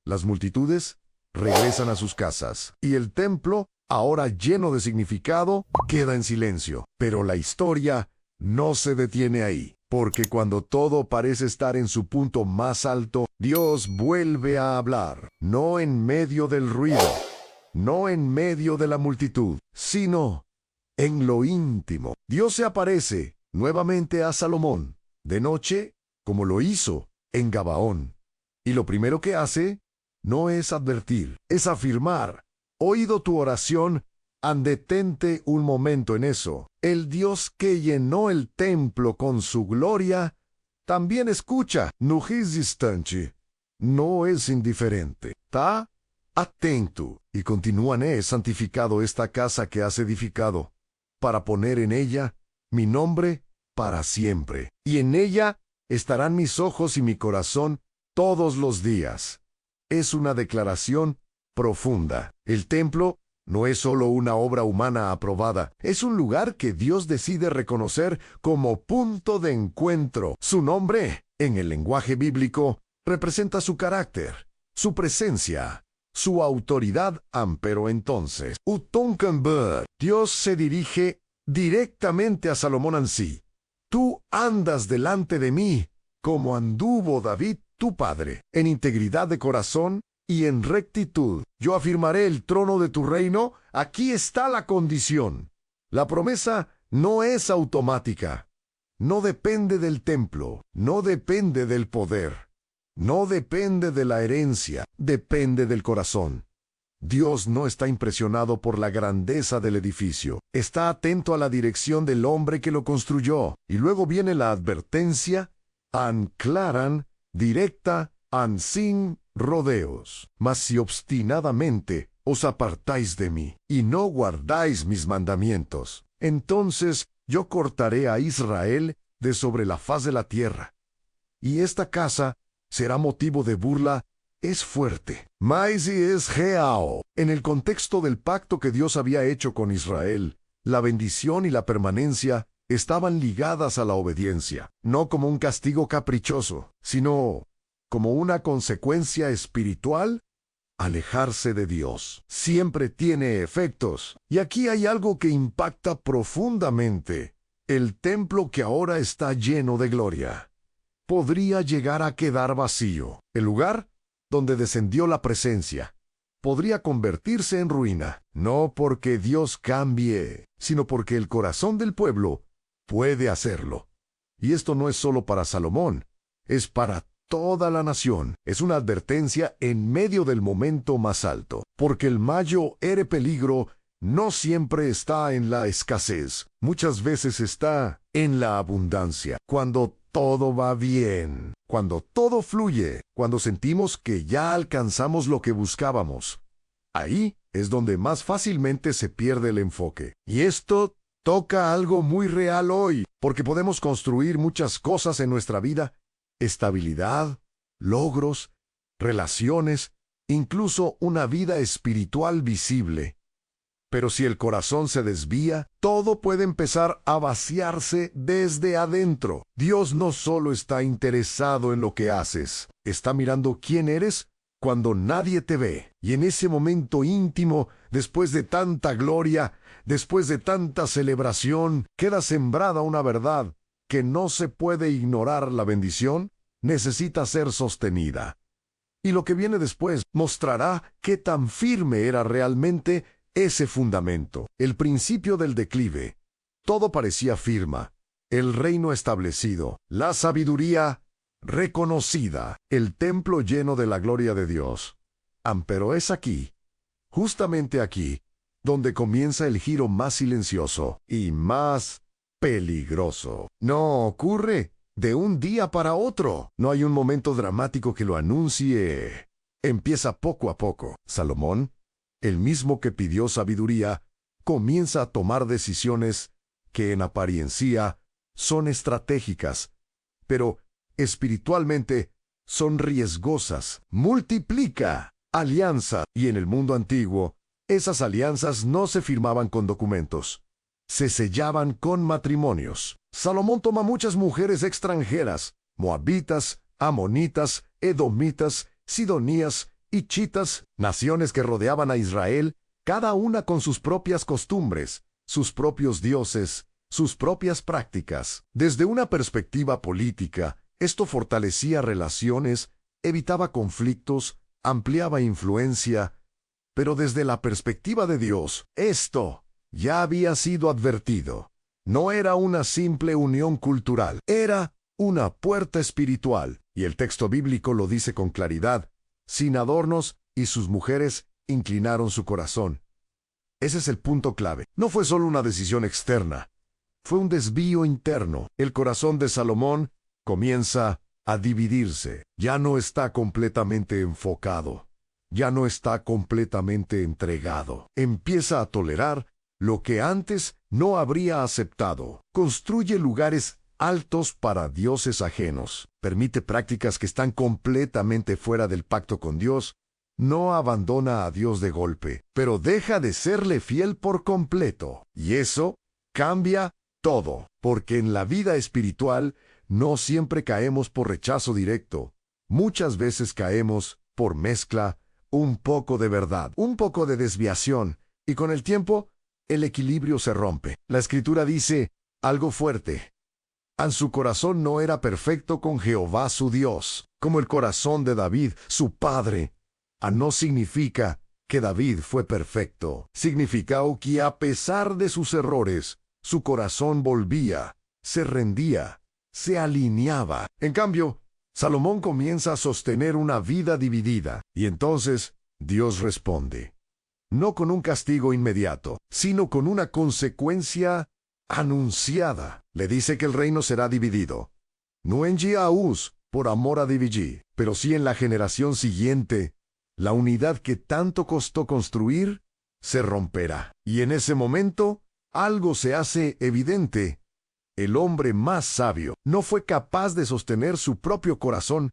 Las multitudes regresan a sus casas y el templo, ahora lleno de significado, queda en silencio. Pero la historia no se detiene ahí, porque cuando todo parece estar en su punto más alto, Dios vuelve a hablar, no en medio del ruido, no en medio de la multitud, sino en lo íntimo. Dios se aparece nuevamente a Salomón, de noche, como lo hizo en Gabaón. Y lo primero que hace no es advertir, es afirmar: oído tu oración, detente un momento en eso. El Dios que llenó el templo con su gloria, también escucha. No es distante, no es indiferente. Está atento. Y continúan: he santificado esta casa que has edificado, para poner en ella mi nombre para siempre. Y en ella estarán mis ojos y mi corazón todos los días. Es una declaración profunda. El templo no es solo una obra humana aprobada, es un lugar que Dios decide reconocer como punto de encuentro. Su nombre, en el lenguaje bíblico, representa su carácter, su presencia, su autoridad. Pero entonces, Utonkenberg, Dios se dirige directamente a Salomón ansí. Tú andas delante de mí, como anduvo David tu padre, en integridad de corazón y en rectitud. Yo afirmaré el trono de tu reino. Aquí está la condición. La promesa no es automática. No depende del templo, no depende del poder, no depende de la herencia, depende del corazón. Dios no está impresionado por la grandeza del edificio, está atento a la dirección del hombre que lo construyó. Y luego viene la advertencia, anclaran, directa, sin rodeos. Mas si obstinadamente os apartáis de mí, y no guardáis mis mandamientos, entonces yo cortaré a Israel de sobre la faz de la tierra, y esta casa será motivo de burla. Es fuerte. Mas es geao. En el contexto del pacto que Dios había hecho con Israel, la bendición y la permanencia estaban ligadas a la obediencia, no como un castigo caprichoso, sino como una consecuencia espiritual. Alejarse de Dios siempre tiene efectos, y aquí hay algo que impacta profundamente. El templo que ahora está lleno de gloria podría llegar a quedar vacío. El lugar donde descendió la presencia podría convertirse en ruina, no porque Dios cambie, sino porque el corazón del pueblo puede hacerlo. Y esto no es solo para Salomón, es para toda la nación. Es una advertencia en medio del momento más alto, porque el mayor peligro no siempre está en la escasez, muchas veces está en la abundancia. Cuando todo va bien, cuando todo fluye, cuando sentimos que ya alcanzamos lo que buscábamos, ahí es donde más fácilmente se pierde el enfoque. Y esto toca algo muy real hoy, porque podemos construir muchas cosas en nuestra vida: estabilidad, logros, relaciones, incluso una vida espiritual visible. Pero si el corazón se desvía, todo puede empezar a vaciarse desde adentro. Dios no solo está interesado en lo que haces, está mirando quién eres cuando nadie te ve. Y en ese momento íntimo, después de tanta gloria, después de tanta celebración, queda sembrada una verdad que no se puede ignorar. La bendición necesita ser sostenida. Y lo que viene después mostrará qué tan firme era realmente ese fundamento. El principio del declive. Todo parecía firme. El reino establecido, la sabiduría reconocida, el templo lleno de la gloria de Dios. Pero es aquí, justamente aquí, donde comienza el giro más silencioso y más peligroso. No ocurre de un día para otro. No hay un momento dramático que lo anuncie. Empieza poco a poco. Salomón, el mismo que pidió sabiduría, comienza a tomar decisiones que en apariencia son estratégicas, pero espiritualmente son riesgosas. Multiplica alianza. Y en el mundo antiguo, esas alianzas no se firmaban con documentos, se sellaban con matrimonios. Salomón toma muchas mujeres extranjeras: moabitas, amonitas, edomitas, sidonías, hichitas, naciones que rodeaban a Israel, cada una con sus propias costumbres, sus propios dioses, sus propias prácticas. Desde una perspectiva política, esto fortalecía relaciones, evitaba conflictos, ampliaba influencia, pero desde la perspectiva de Dios, esto ya había sido advertido. No era una simple unión cultural, era una puerta espiritual, y el texto bíblico lo dice con claridad: sin adornos, y sus mujeres inclinaron su corazón. Ese es el punto clave. No fue solo una decisión externa, fue un desvío interno. El corazón de Salomón comienza a dividirse. Ya no está completamente enfocado, ya no está completamente entregado. Empieza a tolerar lo que antes no habría aceptado. Construye lugares altos para dioses ajenos. Permite prácticas que están completamente fuera del pacto con Dios. no abandona a Dios de golpe, pero deja de serle fiel por completo. Y eso cambia todo, porque en la vida espiritual no siempre caemos por rechazo directo. Muchas veces caemos por mezcla, un poco de verdad, un poco de desviación, y con el tiempo el equilibrio se rompe. La Escritura dice algo fuerte. Su corazón no era perfecto con Jehová su Dios, como el corazón de David, su padre. No significa que David fue perfecto. Significa que a pesar de sus errores, su corazón volvía, se rendía, se alineaba. En cambio, Salomón comienza a sostener una vida dividida, y entonces Dios responde. No con un castigo inmediato, sino con una consecuencia anunciada. Le dice que el reino será dividido. No en Jiaús, por amor a dividir, pero sí en la generación siguiente. La unidad que tanto costó construir se romperá. Y en ese momento, algo se hace evidente. El hombre más sabio no fue capaz de sostener su propio corazón,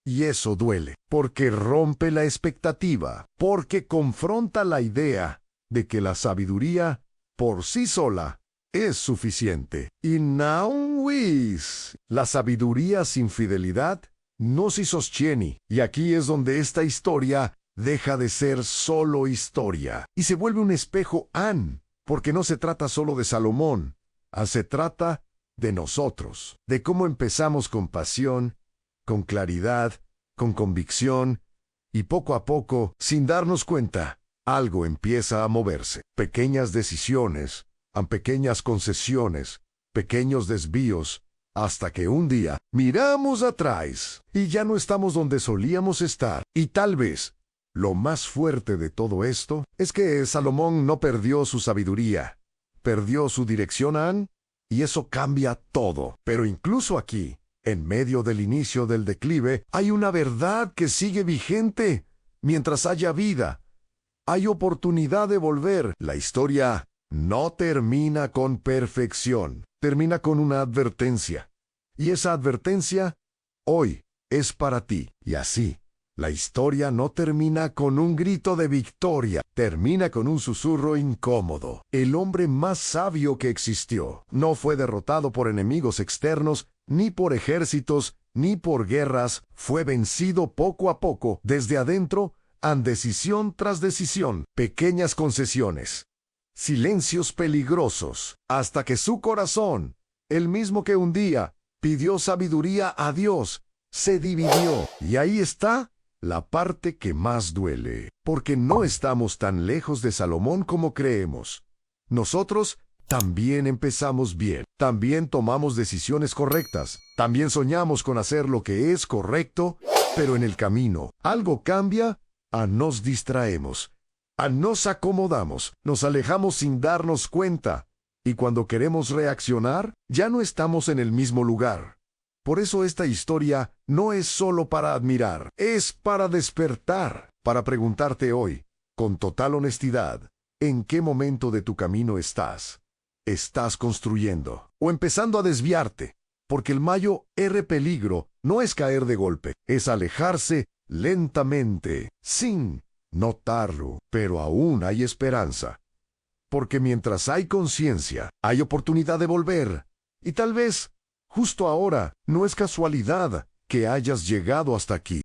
y eso duele, porque rompe la expectativa, porque confronta la idea de que la sabiduría, por sí sola, es suficiente. Y la sabiduría sin fidelidad no se sostiene. Y aquí es donde esta historia deja de ser solo historia y se vuelve un espejo, porque no se trata solo de Salomón, se trata de nosotros, de cómo empezamos con pasión, con claridad, con convicción, y poco a poco, sin darnos cuenta, algo empieza a moverse. Pequeñas decisiones, pequeñas concesiones, pequeños desvíos, hasta que un día miramos atrás y ya no estamos donde solíamos estar. Y tal vez lo más fuerte de todo esto es que Salomón no perdió su sabiduría, perdió su dirección, y eso cambia todo. Pero incluso aquí, en medio del inicio del declive, hay una verdad que sigue vigente. Mientras haya vida, hay oportunidad de volver. La historia no termina con perfección, termina con una advertencia. Y esa advertencia, hoy, es para ti. Y así, la historia no termina con un grito de victoria, termina con un susurro incómodo. El hombre más sabio que existió no fue derrotado por enemigos externos, ni por ejércitos, ni por guerras. Fue vencido poco a poco, desde adentro, decisión tras decisión, pequeñas concesiones, silencios peligrosos, hasta que su corazón, el mismo que un día pidió sabiduría a Dios, se dividió. Y ahí está la parte que más duele, porque no estamos tan lejos de Salomón como creemos. Nosotros también empezamos bien, también tomamos decisiones correctas, también soñamos con hacer lo que es correcto, pero en el camino algo cambia, nos distraemos, nos acomodamos, nos alejamos sin darnos cuenta, y cuando queremos reaccionar, ya no estamos en el mismo lugar. Por eso esta historia no es solo para admirar, es para despertar, para preguntarte hoy, con total honestidad, ¿en qué momento de tu camino estás? ¿Estás construyendo o empezando a desviarte? Porque el mayor peligro no es caer de golpe, es alejarse lentamente, sin notarlo. Pero aún hay esperanza, porque mientras hay conciencia, hay oportunidad de volver. Y tal vez, justo ahora, no es casualidad que hayas llegado hasta aquí.